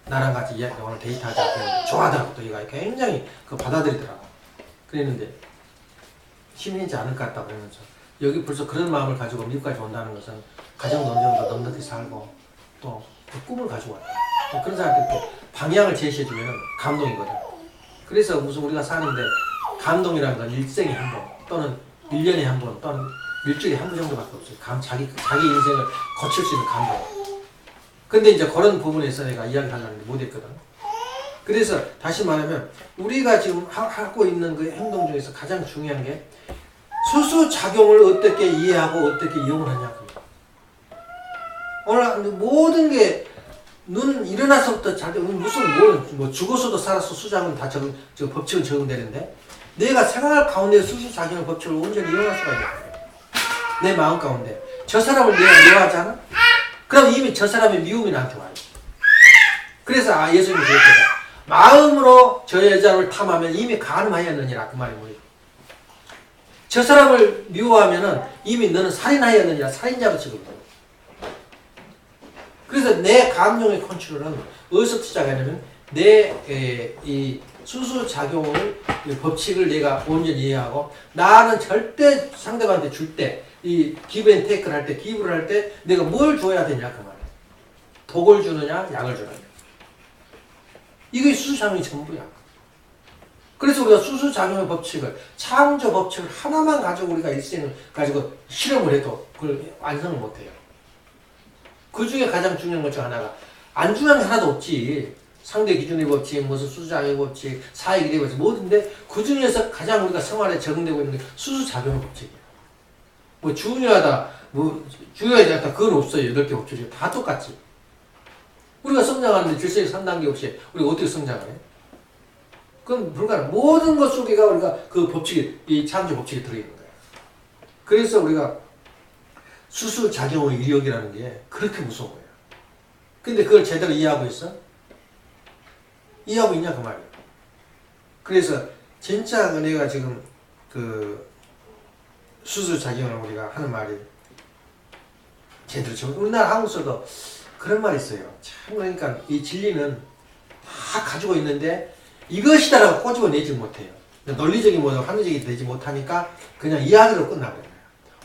나랑 같이 오늘 데이트하자. 좋아하더라고. 또 얘가 굉장히 받아들이더라고. 그랬는데, 힘이 있지 않을 것 같다고 그러면서, 여기 벌써 그런 마음을 가지고 미국까지 온다는 것은 가정도 어느 정도 넉넉히 살고, 또 꿈을 가지고 왔다. 또 그런 사람한테 방향을 제시해주면 감동이거든. 그래서 무슨 우리가 사는데, 감동이라는 건 일생에 한 번, 또는 1년에 한 번, 또는 일주일에 한 번 정도밖에 없어요. 자기 인생을 거칠 수 있는 감동. 근데 이제 그런 부분에서 내가 이야기하려는데 못했거든. 그래서 다시 말하면 우리가 지금 하고 있는 그 행동 중에서 가장 중요한 게 수수작용을 어떻게 이해하고 어떻게 이용을 하냐. 오늘 모든 게 눈 일어나서부터 뭐 죽어서도 살아서 수작은 다 법칙은 적용되는데 내가 생활 가운데 수수작용의 법칙을 온전히 이용할 수가 있는 거예요. 내 마음 가운데. 저 사람을 내가 미워하지 않아? 그럼 이미 저 사람의 미움이 나한테 와요. 그래서 예수님이 그랬거든. 마음으로 저 여자를 탐하면 이미 간음하였느니라. 그 말이 뭐예요? 저 사람을 미워하면은 이미 너는 살인하였느니라. 살인자로 취급해요. 그래서 내 감정의 컨트롤은 어디서 시작하냐면 이 수수작용의 법칙을 내가 온전히 이해하고 나는 절대 상대방한테 줄 때 이 기브 앤 테이크를 할 때 기브를 할 때 내가 뭘 줘야 되냐 그 말이야. 독을 주느냐 약을 주느냐. 이게 수수작용이 전부야. 그래서 우리가 수수작용의 법칙을 창조 법칙을 하나만 가지고 우리가 일생을 가지고 실험을 해도 그걸 완성을 못해요. 그 중에 가장 중요한 것 중 하나가 안 중요한 게 하나도 없지. 상대 기준의 법칙, 무슨 수수작용의 법칙, 사회기대 법칙 뭐든데 그 중에서 가장 우리가 생활에 적용되고 있는 게 수수작용의 법칙이야. 뭐 중요하다, 뭐 중요하지 않다. 그건 없어요. 8개 법칙이 다 똑같지. 우리가 성장하는데 질서의 3단계 없이 우리가 어떻게 성장을 해? 그건 불가능. 모든 것 속에가 우리가 그 법칙이, 이 창조 법칙이 들어있는 거야. 그래서 우리가 수수작용의 이력이라는 게 그렇게 무서운 거야. 근데 그걸 제대로 이해하고 있어? 이해하고 있냐 그 말이야. 그래서 진짜 은혜가 지금 그 수수작용을 우리가 하는 말이 제대로 지금 우리나라 한국서도 그런 말이 있어요. 참 그러니까 이 진리는 다 가지고 있는데 이것이다라고 꼬집어내지 못해요. 논리적인 뭐 합리적이 되지 못하니까 그냥 이야기로 끝나버려요.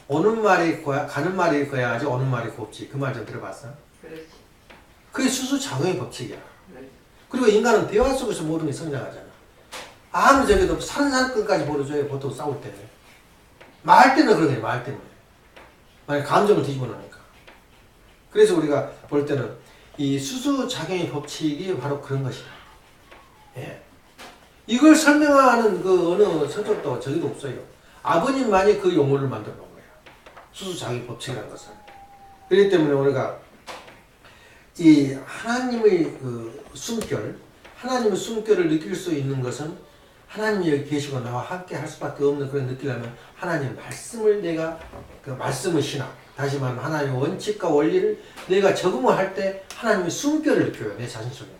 오는 말이 고야, 가는 말이 거야지 오는 말이 곱지. 그 말 좀 들어봤어? 그렇지. 그게 수수작용의 법칙이야. 그렇지. 그리고 인간은 대화 속에서 모든 게 성장하잖아. 아무리 저기도 산산끝까지 벌어져요. 보통 싸울 때. 말 때는 그러네. 말 때문에. 만약 감정을 뒤집어 놓으니까. 그래서 우리가 볼 때는 이 수수작용의 법칙이 바로 그런 것이다. 예. 이걸 설명하는 그 어느 서적도 저기도 없어요. 아버님만이 그 용어를 만들어 놓은 거예요. 수수작용의 법칙이라는 것은. 그렇기 때문에 우리가 이 하나님의 그 숨결, 하나님의 숨결을 느낄 수 있는 것은 하나님이 여기 계시고 나와 함께 할 수밖에 없는 그런 느끼려면 하나님 말씀을 내가 그 말씀의 신학, 다시 말하면 하나님의 원칙과 원리를 내가 적응을 할 때 하나님의 숨결을 느껴요. 내 자신 속에.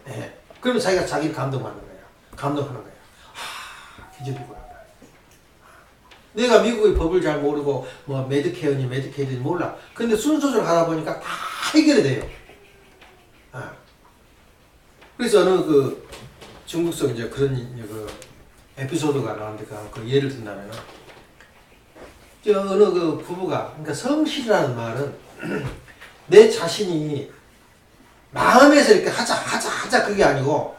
예. 그러면 자기가 자기를 감동하는 거야. 감동하는 거야. 기적이구나. 내가 미국의 법을 잘 모르고 뭐 메디케어니 메디케이드니 몰라. 근데 순서대로 가다 보니까 다 해결이 돼요. 그래서 어느 그 중국서 이제 그런 그 에피소드가 나왔는데 그 예를 든다면은 저 어느 그 부부가 그러니까 성실이라는 말은 내 자신이 마음에서 이렇게 하자 그게 아니고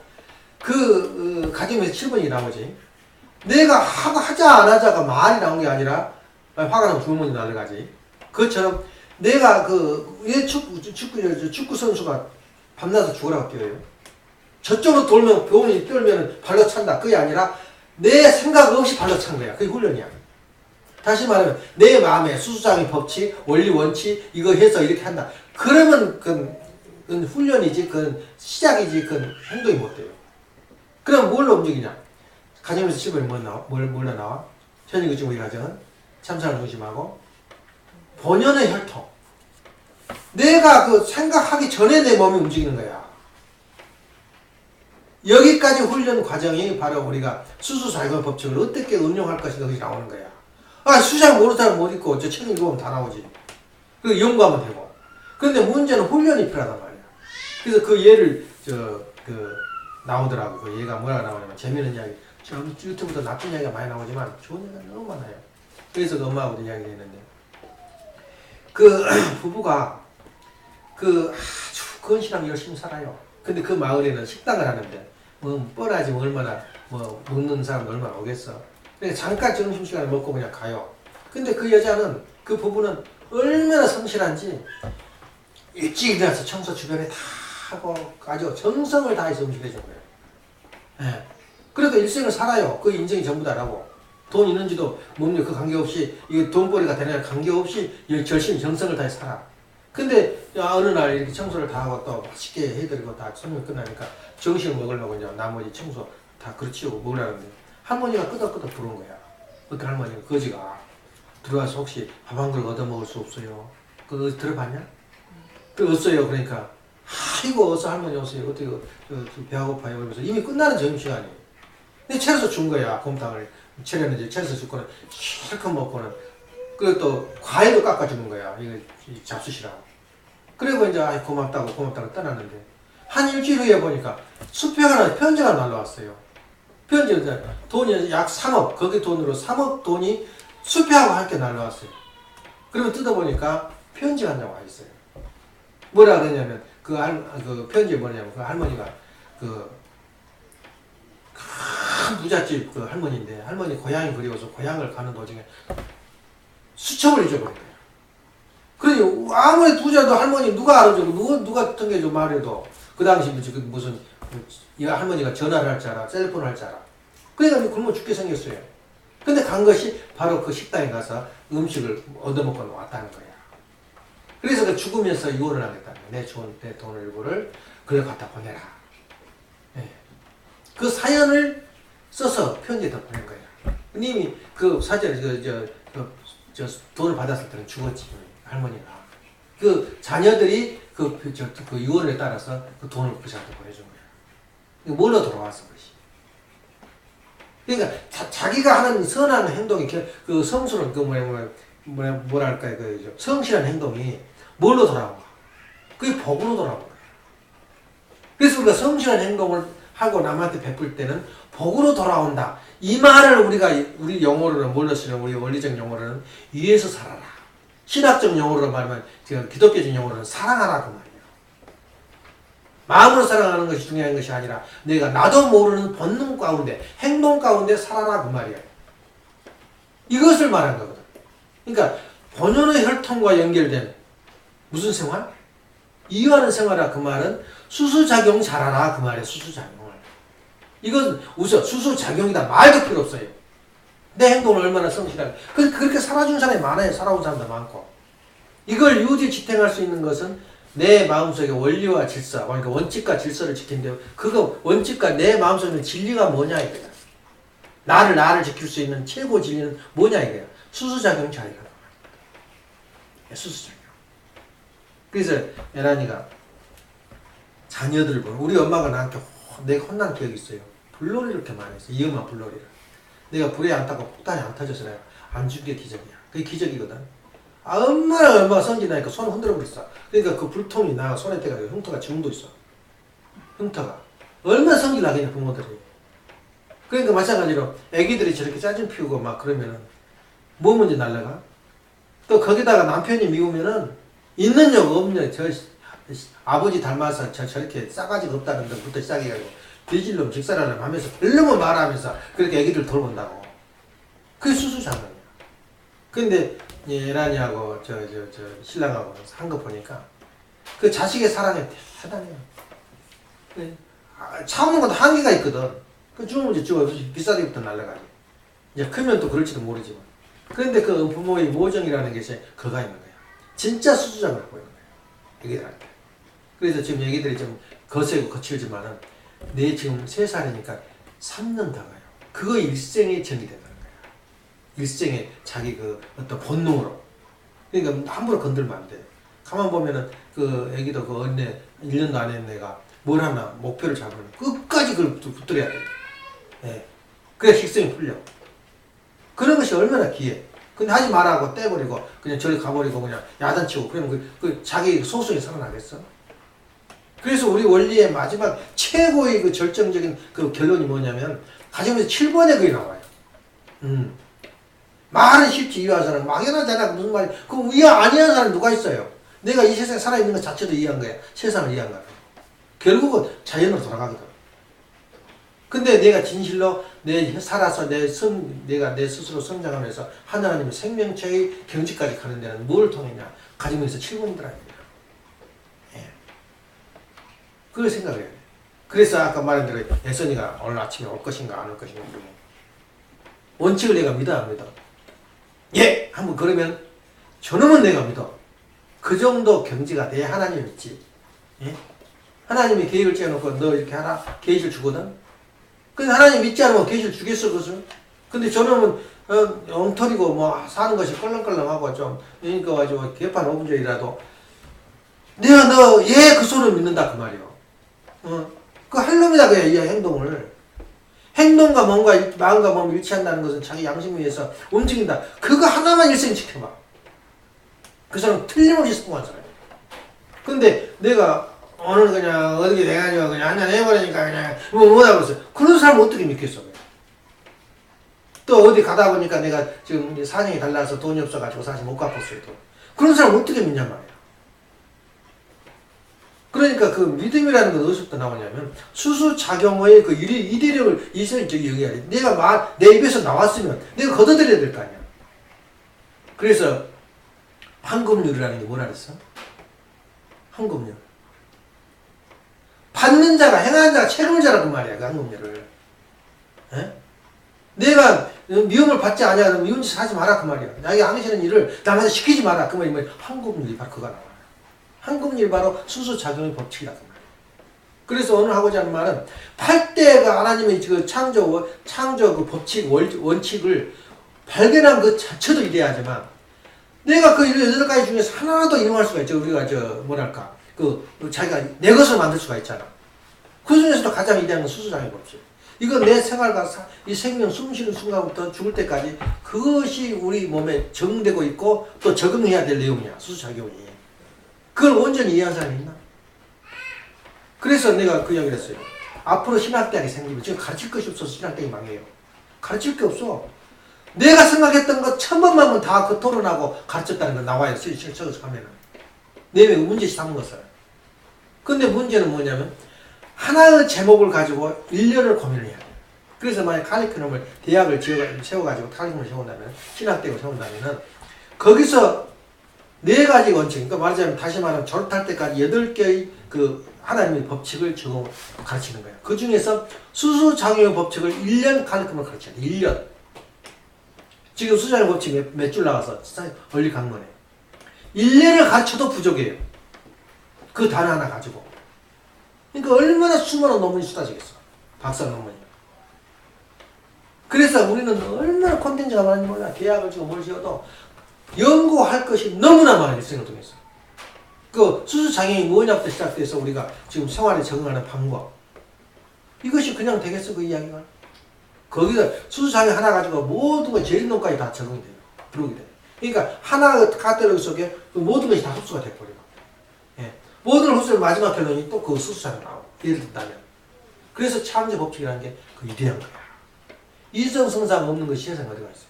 그 가정에서 7번이 나오지. 내가 하자 안 하자가 말이 나온 게 아니라 화가 나면 주머니 날아가지. 그것처럼 내가 왜 축구 선수가 밤낮에 죽으라고 뛰어요. 저쪽으로 돌면 병원이 뛰면 발로 찬다. 그게 아니라 내 생각 없이 발로 찬 거야. 그게 훈련이야. 다시 말하면 내 마음에 수수작용의 법칙, 원리 원칙 이거 해서 이렇게 한다. 그러면 그건 훈련이지, 그건 시작이지, 그건 행동이 못 돼요. 그럼 뭘로 움직이냐? 가정에서 집을 뭘로 나와? 현재 지금 우리 가정은 참사를 중심하고 본연의 혈통. 내가 그 생각하기 전에 내 몸이 움직이는 거야. 여기까지 훈련 과정이 바로 우리가 수수작용의 법칙을 어떻게 응용할 것인가 여기 나오는 거야. 수작 모르는 사람 못 있고 저 책 읽어보면 다 나오지. 그리고 연구하면 되고. 그런데 문제는 훈련이 필요하단 말이야. 그래서 그 예를 나오더라고. 그 얘가 뭐라 나오냐면 재미있는 이야기. 저 유튜브도 나쁜 이야기가 많이 나오지만 좋은 이야기가 너무 많아요. 그래서 그 엄마하고도 이야기를 했는데 그 부부가 그 아주 건실하게 열심히 살아요. 근데 그 마을에는 식당을 하는데 뻔하지 얼마나 먹는 사람도 얼마나 오겠어. 그러니까 잠깐 점심시간에 먹고 그냥 가요. 근데 그 여자는 그 부부는 얼마나 성실한지 일찍 일어나서 청소 주변에 다 하고 아주 정성을 다해서 음식을 해준 거예요. 예. 그래도 일생을 살아요. 그 인생이 전부 다라고. 돈 있는지도 없는 그 관계없이 이게 돈벌이가 되느냐 관계없이 열심히 정성을 다해 살아. 근데 어느 날 이렇게 청소를 다 하고 또 맛있게 해드리고 다 손님이 끝나니까 정식을 먹으려고 이제 나머지 청소 다 그렇지고 먹으려는데 할머니가 끄덕끄덕 들어온 거야. 어떤 할머니가 거지가 들어와서 혹시 밥 한 그릇 얻어 먹을 수 없어요? 그거 들어봤냐? 그 없어요. 그러니까 아이고 어서 할머니 오세요. 어떻게 배가 고파요? 그러면서 이미 끝나는 점심시간이에요. 근데 채려서 준 거야. 곰탕을 채려는 채려서 주고는 실컷 먹고는 그리고 또 과일도 깎아주는 거야. 이거 잡수시라고. 그리고 이제 고맙다고 떠났는데 한 일주일 후에 보니까 수표가 편지가 날라왔어요. 편지가 돈이 약 3억, 거기 돈으로 3억 돈이 수표하고 함께 날라왔어요. 그러면 뜯어보니까 편지가 나와 있어요. 뭐라 그러냐면 그 편지에 뭐냐면 그 할머니가 큰 부잣집 그 할머니인데 할머니 고향이 그리워서 고향을 가는 도중에 수첩을 잊어버린 거예요. 그러니 아무리 부자도 할머니 누가 알아주고 누가 등겨줘 말해도 그 당시 무슨 이 할머니가 전화를 할 줄 알아, 셀폰을 할 줄 알아. 그러니까 굶어 죽게 생겼어요. 근데 간 것이 바로 그 식당에 가서 음식을 얻어먹고 왔다는 거야. 그래서 그 죽으면서 이혼을 하겠다는 거야. 내 좋은 내 돈을 일부를 그걸 갖다 보내라. 예. 그 사연을 써서 편지에다 보낸 거야. 님이 그 사전에 저 돈을 받았을 때는 죽었지, 할머니가. 그 자녀들이 그 유언에 따라서 그 돈을 그 사람한테 보내준 거야. 뭘로 돌아왔어, 그것이. 그러니까 자기가 하는 선한 행동이 그 성스러운 뭐랄까요, 그 성실한 행동이 뭘로 돌아온 거야? 그게 복으로 돌아온 거야. 그래서 우리가 성실한 행동을 하고 남한테 베풀 때는 복으로 돌아온다. 이 말을 우리 영어로는 뭘로 쓰는 우리 원리적 영어로는 위에서 살아라. 신학적 영어로 말하면 기독교적 영어로는 사랑하라 그 말이에요. 마음으로 사랑하는 것이 중요한 것이 아니라 내가 나도 모르는 본능 가운데 행동 가운데 살아라 그 말이에요. 이것을 말한 거거든. 그러니까 본연의 혈통과 연결된 무슨 생활? 이해하는 생활이라 그 말은 수수작용 잘하라 그 말이에요. 수수작용을. 이건 우선 수수작용이다 말도 필요 없어요. 내 행동을 얼마나 성실하게. 그렇게 살아준 사람이 많아요. 살아온 사람도 많고. 이걸 유지지탱할 수 있는 것은 내 마음속에 원리와 질서, 그러니까 원칙과 질서를 지킨대요. 그거 원칙과 내 마음속에 있는 진리가 뭐냐 이거야. 나를 지킬 수 있는 최고 진리는 뭐냐 이거야. 수수작용 잘해라. 수수작용. 그래서 에란이가 자녀들 보면 우리 엄마가 나한테 내가 혼난 기억이 있어요. 불놀이를 이렇게 많이 했어. 이 엄마 불놀이를. 내가 불에 안 타고 폭탄이 안 터져서 내가 안 죽은 게 기적이야. 그게 기적이거든. 얼마나 성질나니까 손을 흔들어 버렸어. 그러니까 그 불통이 나 손에 떼가지고 흉터가 지금도 있어. 흉터가. 얼마나 성질나겠냐 부모들이. 그러니까 마찬가지로 애기들이 저렇게 짜증 피우고 막 그러면은 뭐 먼저 날라가? 또 거기다가 남편이 미우면은 있는 역 없는 저 아버지 닮아서 저렇게 싸가지가 없다는 데부터 시작해가지고 비질놈 직사라는 하면서 별로만 말하면서 그렇게 애기들 돌본다고. 그게 수수장난이야. 근데 예란이하고 저 신랑하고 한 거 보니까 그 자식의 사랑이 대단해요. 참는 것도 한계가 있거든. 그 죽으면 이제 죽어 비싸게부터 날라가지. 이제 크면 또 그럴지도 모르지만. 그런데 그 부모의 모정이라는 것이 그가 있는 거야. 진짜 수수장을 하고 있는 거야. 애기들한테. 그래서 지금 애기들이 좀 거세고 거칠지만은 내 지금 3살이니까 3년 더 가요. 그거 일생에 정리된다는 거야. 일생에 자기 그 어떤 본능으로. 그러니까 함부로 건들면 안 돼. 가만 보면은 그 애기도 그 언니 1년도 안 한 애가 뭘 하나 목표를 잡으면 끝까지 그걸 붙들어야 돼. 예. 그래야 식성이 풀려. 그런 것이 얼마나 귀해. 근데 하지 말라고 떼버리고 그냥 저리 가버리고 그냥 야단치고 그러면 그 자기 소속이 살아나겠어? 그래서 우리 원리의 마지막 최고의 그 절정적인 그 결론이 뭐냐면 가정에서 7번에 그게 나와요. 말은 쉽지 이해하는 사람 막연하잖아. 무슨 말이 그럼 이해 안 이해하는 사람 누가 있어요? 내가 이 세상에 살아있는 것 자체도 이해한 거야. 세상을 이해한 거야. 결국은 자연으로 돌아가거든. 근데 내가 진실로 살아서 내가 내 스스로 성장하면서 하나님의 생명체의 경지까지 가는 데는 뭘 통했냐? 가정에서 7번이더라. 예. 그걸 생각해야 돼. 그래서 아까 말한 대로 예선이가 오늘 아침에 올 것인가 안 올 것인가 물으면 원칙을 내가 믿어 안 믿어? 예! 한번 그러면 저놈은 내가 믿어. 그 정도 경지가 내 하나님 믿지. 예? 하나님이 계획을 짜놓고 너 이렇게 하라 계획을 주거든. 근데 하나님 믿지 않으면 계획을 주겠어 그것을. 근데 저놈은 엉터리고 뭐 사는 것이 껄렁껄렁하고 좀 그러니까 가지고 개판 오분절이라도 내가 너 얘 그 소리를 믿는다 그 말이요. 그 할 놈이다 그야 이 행동을. 행동과 뭔가 마음과 몸이 일치한다는 것은 자기 양심 위에서 움직인다. 그거 하나만 일생 지켜봐. 그 사람 틀림없이 성공한 사람이야. 근데 내가 오늘 그냥 어떻게 돼가지고 그냥 한잔 해버리니까 그냥 뭐다 그랬어. 그런 사람은 어떻게 믿겠어? 또 어디 가다 보니까 내가 지금 사정이 달라서 돈이 없어가지고 사실 못 갚았어요. 또. 그런 사람 어떻게 믿냔 말이야. 그러니까 그 믿음이라는 건 어디서부터 나오냐면 수수작용의 그 이대력을 이성적이 여겨야 돼. 내가 내 입에서 나왔으면 내가 걷어들여야 될 거 아니야. 그래서 황금률이라는 게 뭐라 그랬어? 황금률. 받는 자가 행하는 자가 책임을 져라 그 말이야. 그 황금률을. 에? 내가 미움을 받지 않냐 미운 짓을 하지 마라 그 말이야. 자기 하기 싫은 일을 남한테 시키지 마라 그 말이 뭐야. 한국일이 바로 그거 나와. 한국일이 바로 수수작용의 법칙이다 그 말이야. 그래서 오늘 하고자 하는 말은 8대가 하나님의 그 창조 그 법칙 원칙을 발견한 그 자체도 이래야지만 내가 그 8가지 중에서 하나라도 이용할 수가 있죠. 우리가 뭐랄까 자기가 내 것을 만들 수가 있잖아. 그 중에서도 가장 위대한 건 수수작용의 법칙. 이건 내 생활과 이 생명 숨쉬는 순간부터 죽을 때까지 그것이 우리 몸에 적응되고 있고 또 적응해야 될 내용이야. 수수작용이. 그걸 온전히 이해한 사람이 있나? 그래서 내가 그 이야기를 했어요. 앞으로 신학대학이 생기면 지금 가르칠 것이 없어서 신학대학이 망해요. 가르칠 게 없어. 내가 생각했던 거 1000번만 다 그 토론하고 가르쳤다는 거 나와요. 저기서 하면은. 내가 문제시 삼은 것을. 근데 문제는 뭐냐면 하나의 제목을 가지고 1년을 고민을 해야 돼요. 그래서 만약 카리큘럼을 대학을 세워가지고 카리큘럼을 세운다면 신학대학을 세운다면은 거기서 4가지 원칙, 그러니까 말하자면 다시 말하면 졸업할 때까지 8개의 그 하나님의 법칙을 적용 가르치는 거예요. 그 중에서 수수작용의 법칙을 1년 카리큘럼을 가르쳐야 돼요. 1년. 지금 수수작용의 법칙 몇 줄 나와서 원리 강론에 1년을 가르쳐도 부족해요. 그 단어 하나 가지고. 그러니까 얼마나 수많은 논문이 쏟아지겠어. 박사 논문이. 그래서 우리는 얼마나 콘텐츠가 많은지 몰라. 대학을 지금 뭘 지어도 연구할 것이 너무나 많아요. 생각통해서. 그 수수작용이 뭐냐부터 시작돼서 우리가 지금 생활에 적응하는 방법. 이것이 그냥 되겠어 그 이야기가. 거기서 수수작용 하나 가지고 모든 거 재림론까지 다 적응돼요. 들어오게 돼요. 그러니까 하나 카테고리 속에 모든 것이 다 흡수가 돼버려요. 예. 모든 흡수의 마지막 결론이 또 그 수수작용 나오고. 예를 든다면. 그래서 창조 법칙이라는 게 그 위대한 거야. 이성성상 없는 것이 세상에 어디가 있어요.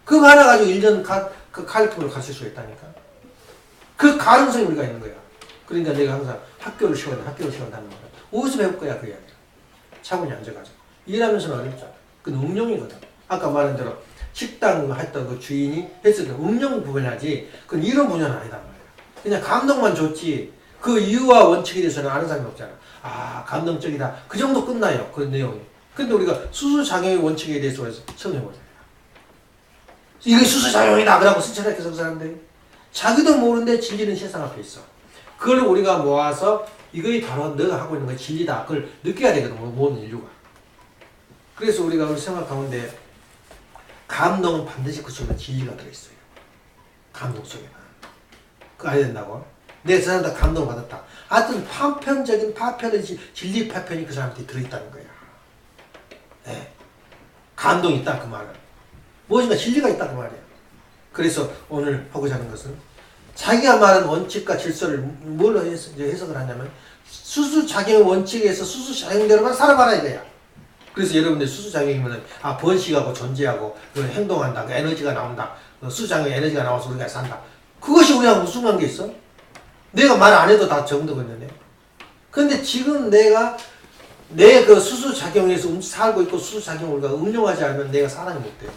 그거 하나 가지고 1년 그 카리큘럼을 가르칠 수가 있다니까. 그 가능성이 우리가 있는 거야. 그러니까 내가 항상 학교를 시간다는 말은 어디서 배울 거야 그 이야기를. 차분히 앉아가지고. 일하면서는 어렵죠. 그건 응용이거든. 아까 말한 대로 식당 했던 그 주인이 했을 때 응용 부분이지 그건 이런 분야는 아니단 말이야. 그냥 감동만 줬지 그 이유와 원칙에 대해서는 아는 사람이 없잖아. 아 감동적이다. 그 정도 끝나요. 그 내용이. 근데 우리가 수수작용의 원칙에 대해서 설명해보자. 이게 수수작용이다. 그러고 스쳐라게 서 사람들이 자기도 모르는데 진리는 세상 앞에 있어. 그걸 우리가 모아서 이거이 바로 너가 하고 있는 거 진리다. 그걸 느껴야 되거든. 모든 인류가. 그래서 우리가 우리 생활 가운데 감동은 반드시 그 속에 진리가 들어있어요. 감동 속에는. 그거 알아야 된다고. 내 저 사람한테 감동을 받았다. 하여튼 파편적인 진리 파편이 그 사람한테 들어있다는 거야. 네. 감동이 있다 그 말은. 무엇인가 진리가 있다 그 말이야. 그래서 오늘 하고자 하는 것은 자기가 말한 원칙과 질서를 뭘로 해석을 하냐면 수수작용의 원칙에서 수수작용대로만 살아봐라 이거야. 그래서 여러분들 수수작용이면 번식하고 존재하고 행동한다. 그 에너지가 나온다. 수수작용의 에너지가 나와서 우리가 산다. 그것이 우리하고 무슨 관계 있어? 내가 말 안 해도 다 적응되고 있는데. 근데 지금 내가 내 그 수수작용에서 살고 있고 수수작용을 우리가 응용하지 않으면 내가 사람이 못 돼요.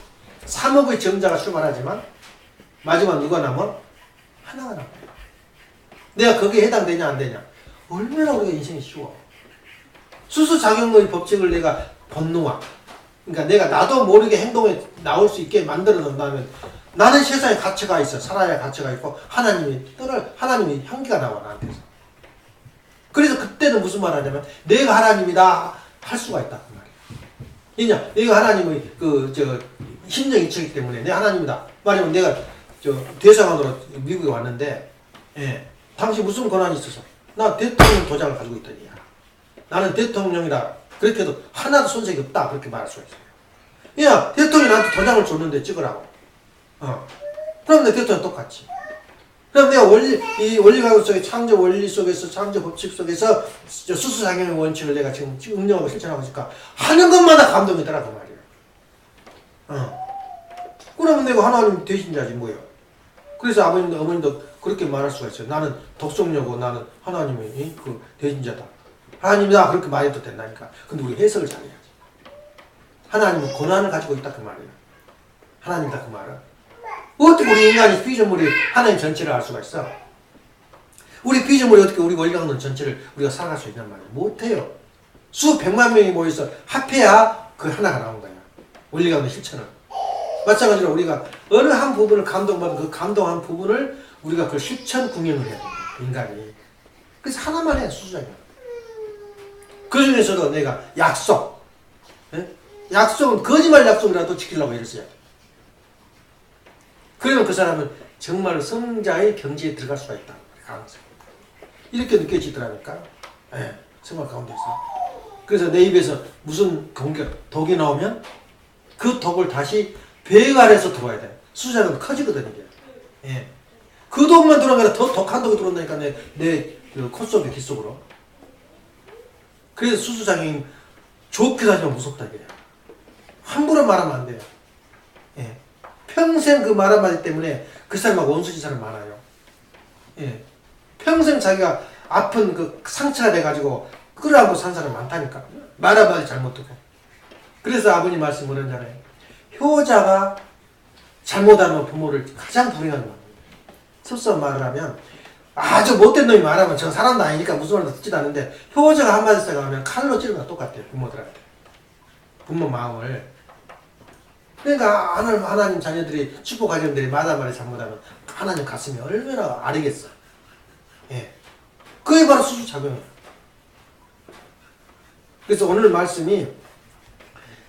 3억의 정자가 출발하지만 마지막 누가 남아? 하나가 남아요. 내가 거기에 해당되냐 안 되냐. 얼마나 우리가 인생이 쉬워. 수수작용의 법칙을 내가 본능화. 그러니까 내가 나도 모르게 행동에 나올 수 있게 만들어 놓는다면 나는 세상에 가치가 있어. 살아야 가치가 있고 하나님이 향기가 나와 나한테서. 그래서 그때는 무슨 말 하냐면 내가 하나님이다 할 수가 있다 그 말이야. 왜냐? 내가 하나님의 심정 이치이기 때문에 내가 하나님이다. 말하면 내가 대사관으로 미국에 왔는데 당시 무슨 권한이 있어서 나 대통령 도장을 가지고 있더니 나는 대통령이다. 그렇게 해도 하나도 손색이 없다. 그렇게 말할 수가 있어요. 야, 대통령이 나한테 도장을 줬는데 찍으라고. 그럼 내 대통령 똑같지. 그럼 내가 이 원리과학 속의 창조 원리 속에서, 창조 법칙 속에서 수수작용의 원칙을 내가 지금 응용하고 실천하고 있으니까 하는 것마다 감동이더라, 그 말이에요. 그러면 내가 하나님 대신자지, 뭐예요. 그래서 아버님도 어머님도 그렇게 말할 수가 있어요. 나는 독성녀고 나는 하나님의 그 대신자다. 하나님이다. 그렇게 말해도 된다니까. 근데 우리 해석을 잘해야지. 하나님은 권한을 가지고 있다, 그 말이에요. 하나님이다, 그 말은. 어떻게 우리 인간이 피조물이 하나님 전체를 알 수가 있어? 우리 피조물이 어떻게 우리 원리강론 전체를 우리가 살아갈 수 있냔 말이에요. 못해요. 수백만 명이 모여서 합해야 그 하나가 나온 거야. 원리가 없는 실천을. 마찬가지로 우리가 어느 한 부분을 감동받은 그 감동한 부분을 우리가 그걸 실천 궁행을 해야 됩니다. 인간이. 그래서 하나만 해, 수수작용. 그 중에서도 내가 약속. 예? 약속은 거짓말 약속이라도 지키려고 애를 써야 돼. 그러면 그 사람은 정말 성자의 경지에 들어갈 수가 있다. 가능성. 이렇게 느껴지더라니까. 예, 생활 가운데서. 그래서 내 입에서 무슨 독이 나오면 그 독을 다시 배관해서 들어와야 돼. 수작은 커지거든, 이게. 예. 그 독만 들어가니까 더 독한 독이 들어온다니까, 내 코 속에, 귀 속으로. 그래서 수수작용이 좋게 하지만 무섭다, 이게. 함부로 말하면 안 돼요. 예. 평생 그 말 한마디 때문에 그 사람하고 원수진 사람 많아요. 예. 평생 자기가 아픈 그 상처가 돼가지고 끌어안고 산 사람 많다니까. 말 한마디 잘못 듣고. 그래서 아버님 말씀 뭐랬잖아요. 효자가 잘못하면 부모를 가장 불행하게 만듭니다. 섭섭한 말을 하면 아주 못된 놈이 말하면 저 사람도 아니니까 무슨 말도 듣지도 않는데 효자가 한마디 생각하면 칼로 찌르는 거 똑같아요. 부모들한테. 부모 마음을. 그러니까 하나님 자녀들이 축복 가정들이 말 한마디 잘못하면 하나님 가슴이 얼마나 아리겠어. 예. 그게 바로 수수작용이에요. 그래서 오늘 말씀이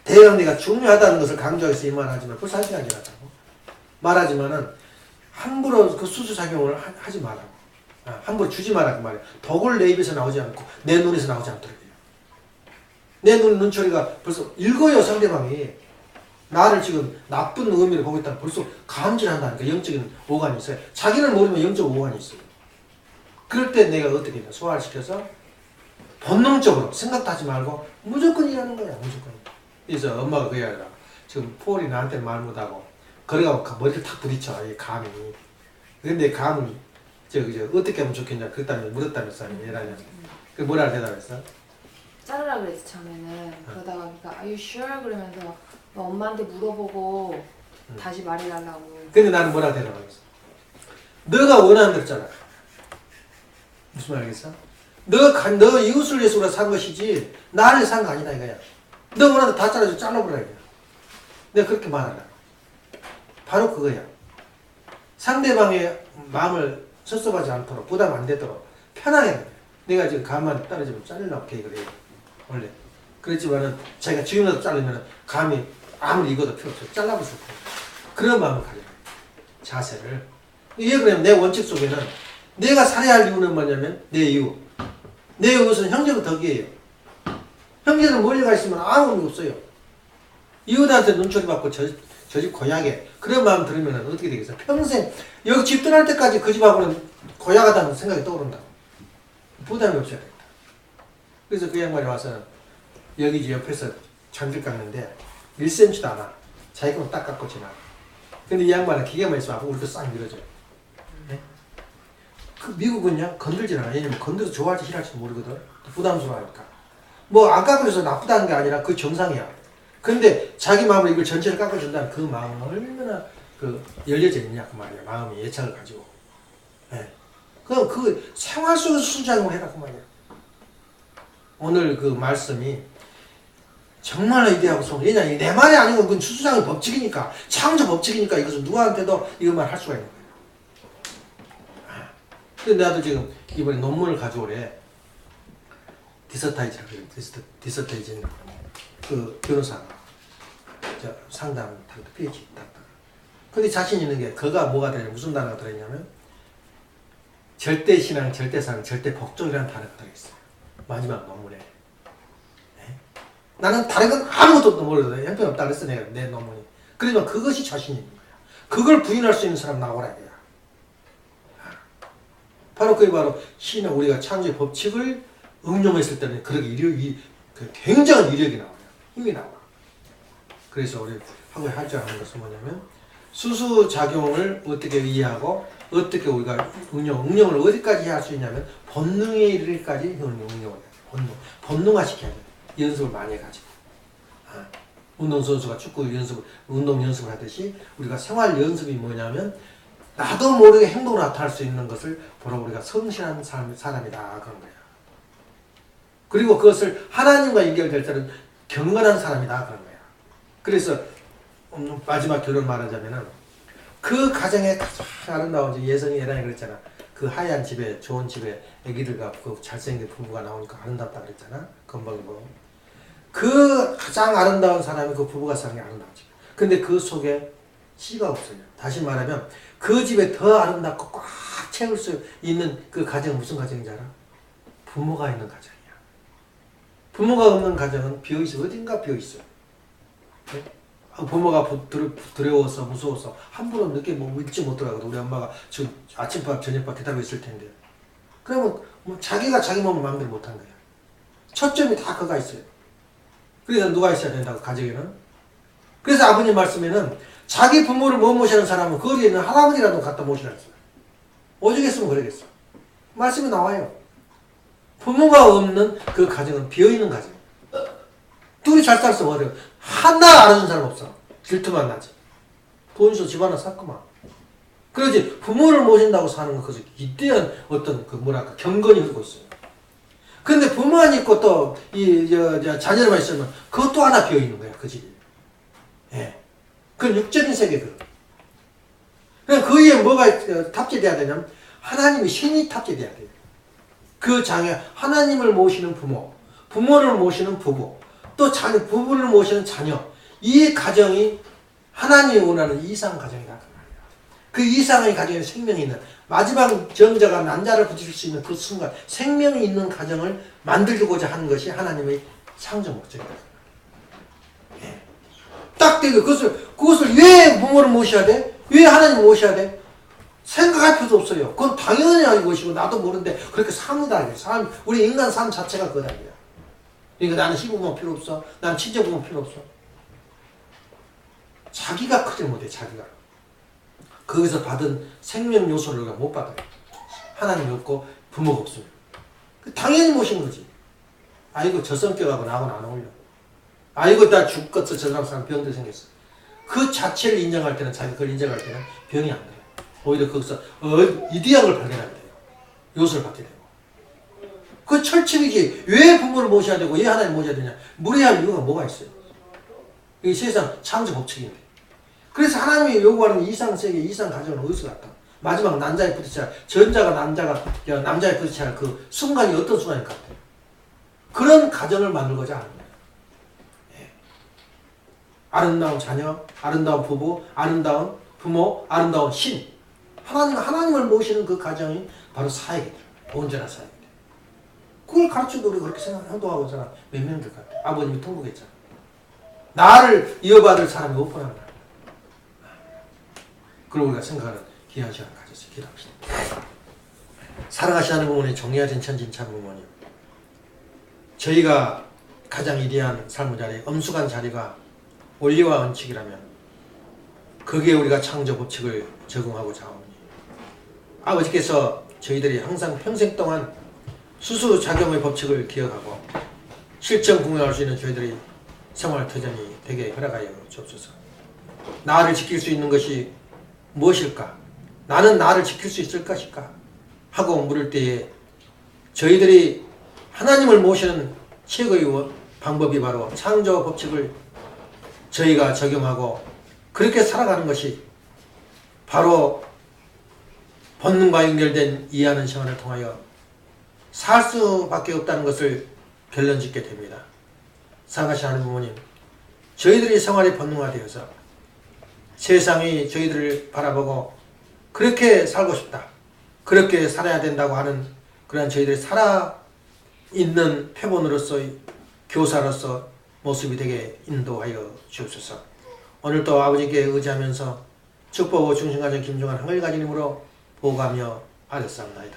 대형내가 중요하다는 것을 강조하기 위해서 이 말하지만 벌써 한 시간 지났다고 말하지만은 함부로 그 수수작용을 하지 말라고. 함부로 주지 마라 그 말이야. 덕을 내 입에서 나오지 않고 내 눈에서 나오지 않도록 해요. 내 눈초리가 벌써 읽어요. 상대방이 나를 지금 나쁜 의미를 보고 있다면 벌써 감지한다니까. 영적인 오간이 있어요. 자기는 모르면 영적 오간이 있어요. 그럴 때 내가 어떻게 했냐. 소화시켜서 본능적으로 생각도 하지 말고 무조건 일하는 거야. 무조건. 그래서 엄마가 그게 아니라 지금 폴이 나한테 말 못하고 그래가고 머리를 탁 부딪혀. 이 감이. 근데 감은 어떻게 하면 좋겠냐. 그랬다면 물었다면서 얘라냐. 그 뭐라 대답했어? 자르라 그랬지 처음에는. 그러다가 그러니까 Are you sure? 그러면서 너 엄마한테 물어보고 다시 말해달라고. 근데 나는 뭐라 대답했어? 너가 원하는 대로 잘라. 무슨 말 알겠어? 너 이웃을 위해서 산 것이지 나를 산 거 아니다 이거야. 너 원하는 다 잘라줘. 잘라보라 이거야. 내가 그렇게 말하라. 바로 그거야. 상대방의 마음을 섭섭하지 않도록 부담 안 되도록 편하게 해. 내가 지금 감만 떨어지면 자르려고 계획을 해요. 원래. 그렇지만은 자기가 지금이라도 자르면 감이 아무리 익어도 필요 없어요. 잘라볼 수 없고. 그런 마음을 가져요. 자세를. 왜 그러냐면 내 원칙 속에는 내가 살해야 할 이유는 뭐냐면 내 이유. 내 이웃은 형제가 덕이에요. 형제는 멀리가 있으면 아무 의미 없어요. 이웃한테 눈초리 받고 저 집 고약해. 그런 마음 들으면 어떻게 되겠어요? 평생 여기 집 떠날 때까지 그 집하고는 고약하다는 생각이 떠오른다. 부담이 없어야겠다. 그래서 그 양반이 와서 여기 이제 옆에서 장길 깎는데 1cm도 안 와. 자기 거는 딱 깎고 지나. 근데 이 양반은 기계만 있으면 우리도 싹 밀어줘요. 네? 그 미국은요 건들지 않아. 왜냐면 건드려서 좋아할지 싫어할지 모르거든. 부담스러워하니까. 뭐 안 깎아줘서 나쁘다는 게 아니라 그 정상이야. 근데 자기 마음으로 이걸 전체를 깎아준다는 그 마음은 얼마나 열려져 있냐 그 말이야. 마음이 애착을 가지고. 네. 그럼 그 생활 속에서 수작용을 해라 그 말이야. 오늘 그 말씀이 정말로 이대하고 송. 왜냐면 내 말이 아니고 그건 수수작용 법칙이니까 창조 법칙이니까 이것은 누구한테도 이것만 할 수가 있는 거야. 근데 나도 지금 이번에 논문을 가져오래. 디서테이징 그 변호사 상담 PhD 땄다. 근데 자신 있는 게 그가 뭐가 되냐 무슨 단어가 들어있냐면 절대신앙, 절대사랑, 절대복종이라는 단어가 들어있어요. 마지막 논문에. 네? 나는 다른 건 아무것도 모르거든. 형편없다 그랬어 내 논문이. 그러지만 그것이 자신 있는 거야. 그걸 부인할 수 있는 사람 나오라 이거야. 바로 그게 바로 신의 우리가 창조의 법칙을 응용했을 때는 그렇게 굉장한 이력이 나와요. 힘이 나와. 그래서 우리 한국에 할 줄 아는 것은 뭐냐면 수수작용을 어떻게 이해하고 어떻게 우리가 응용을 어디까지 할 수 있냐면 본능에 이르기까지 응용을 해요. 본능화시켜야 돼요. 연습을 많이 해가지고. 운동선수가 축구 운동 연습을 하듯이 우리가 생활 연습이 뭐냐면 나도 모르게 행동으로 나타날 수 있는 것을 바로 우리가 성실한 사람이다 그런 거야. 그리고 그것을 하나님과 연결될 때는 경건한 사람이다 그런 거야. 그래서 마지막 결론 말하자면은 그 가정에 가장 아름다운 예선이 예란이 그랬잖아. 그 하얀 집에 좋은 집에 애기들과 그 잘생긴 부부가 나오니까 아름답다 그랬잖아. 건방이 뭐. 그 가장 아름다운 사람이 그 부부가 사는 게 아름다웠지. 근데 그 속에 씨가 없어요. 다시 말하면 그 집에 더 아름답고 꽉 채울 수 있는 그 가정은 무슨 가정인지 알아? 부모가 있는 가정이야. 부모가 없는 가정은 비어있어. 어딘가 비어있어. 네? 부모가 두려워서 무서워서 함부로 늦게 뭐 일찍 못 들어가거든. 우리 엄마가 지금 아침밥 저녁밥 기다리고 있을 텐데. 그러면 뭐 자기가 자기 몸을 마음대로 못한 거야. 초점이 다 그가 있어요. 그래서 누가 있어야 된다고 가정에는. 그래서 아버님 말씀에는 자기 부모를 못 모시는 사람은 거리에 있는 할아버지라도 갖다 모시라 했어요. 오죽했으면 그러겠어. 말씀이 나와요. 부모가 없는 그 가정은 비어있는 가정. 둘이 잘 살았어 어려워. 하나 알아준 사람 없어. 질투만 나지. 돈 있어 집 하나 샀구만. 그러지 부모를 모신다고 사는 건 그것이 이때한 어떤 그 뭐랄까 경건이 흐르고 있어요. 그런데 부모만 있고 또 이 자녀만 있으면 그것도 하나 비어 있는 거야 그 집이. 예. 그건 육적인 세계거든. 그럼 그 위에 뭐가 탑재돼야 되냐면 하나님의 신이 탑재돼야 돼요. 그 장에 하나님을 모시는 부모, 부모를 모시는 부부, 또 자녀, 부부를 모시는 자녀. 이 가정이 하나님이 원하는 이상 가정이다. 그 이상의 가정에 생명이 있는 마지막 정자가 난자를 붙일 수 있는 그 순간 생명이 있는 가정을 만들고자 하는 것이 하나님의 창조 목적이다. 예. 딱 되게 그것을 왜 부모를 모셔야 돼? 왜 하나님을 모셔야 돼? 생각할 필요도 없어요. 그건 당연히 할 것이고 나도 모르는데 그렇게 삽니다. 우리 인간 삶 자체가 그거다. 그러니까 나는 시부모 필요 없어. 나는 친정부모 필요 없어. 자기가 크지 못해. 자기가. 거기서 받은 생명 요소를 못 받아요. 하나님이 없고 부모가 없으면. 당연히 모신 거지. 아이고 저 성격하고 나하고는 안 어울려. 아이고 나 죽겠어. 저 사람 병들 생겼어. 그 자체를 인정할 때는 자기 그걸 인정할 때는 병이 안 돼요. 오히려 거기서 이디약을 발견하게 돼요. 요소를 받게 되고. 그 철칙이지. 왜 부모를 모셔야 되고 왜 하나님 모셔야 되냐. 무례할 이유가 뭐가 있어요. 이 세상 창조 법칙인데. 그래서 하나님이 요구하는 이상세계, 이상가정은 어디서 났다? 마지막 난자에 부딪혀야 전자가 남자에 부딪혀야 그 순간이 어떤 순간일 것 같아요? 그런 가정을 만들고자 하는 거예요. 예. 아름다운 자녀, 아름다운 부부, 아름다운 부모, 아름다운 신. 하나님을 모시는 그 가정이 바로 사역이다. 온전한 사역이다. 그걸 가르쳐도 우리가 그렇게 행동하고 있는 사람 몇 명 될 것 같아요? 아버님이 통곡했잖아. 나를 이어받을 사람이 없구나. 그리고 우리가 생각하는 귀한 시간을 가졌어요. 기도합시다. 사랑하시는 부모님, 정리하신 천진찬 부모님, 저희가 가장 위대한 삶의 자리, 엄숙한 자리가 원리와 원칙이라면 거기에 우리가 창조 법칙을 적용하고자 합니다. 아버지께서 저희들이 항상 평생 동안 수수작용의 법칙을 기억하고 실천 공유할 수 있는 저희들이 생활 터전이 되게 허락하여 주옵소서. 나를 지킬 수 있는 것이 무엇일까? 나는 나를 지킬 수 있을 것일까? 하고 물을 때에 저희들이 하나님을 모시는 최고의 방법이 바로 창조 법칙을 저희가 적용하고 그렇게 살아가는 것이 바로 본능과 연결된 이해하는 시간을 통하여 살 수밖에 없다는 것을 결론짓게 됩니다. 사랑하시는 하나님 부모님, 저희들이 생활이 본능화되어서 세상이 저희들을 바라보고 그렇게 살고 싶다, 그렇게 살아야 된다고 하는 그러한 저희들이 살아있는 표본으로서의 교사로서 모습이 되게 인도하여 주옵소서. 오늘도 아버지께 의지하면서 축복하고 중심가정 김종환 한글가진 힘으로 보호하며 받았사옵나이다.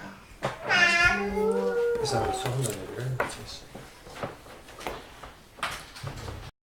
이 사람의 소원을 마치겠습니다.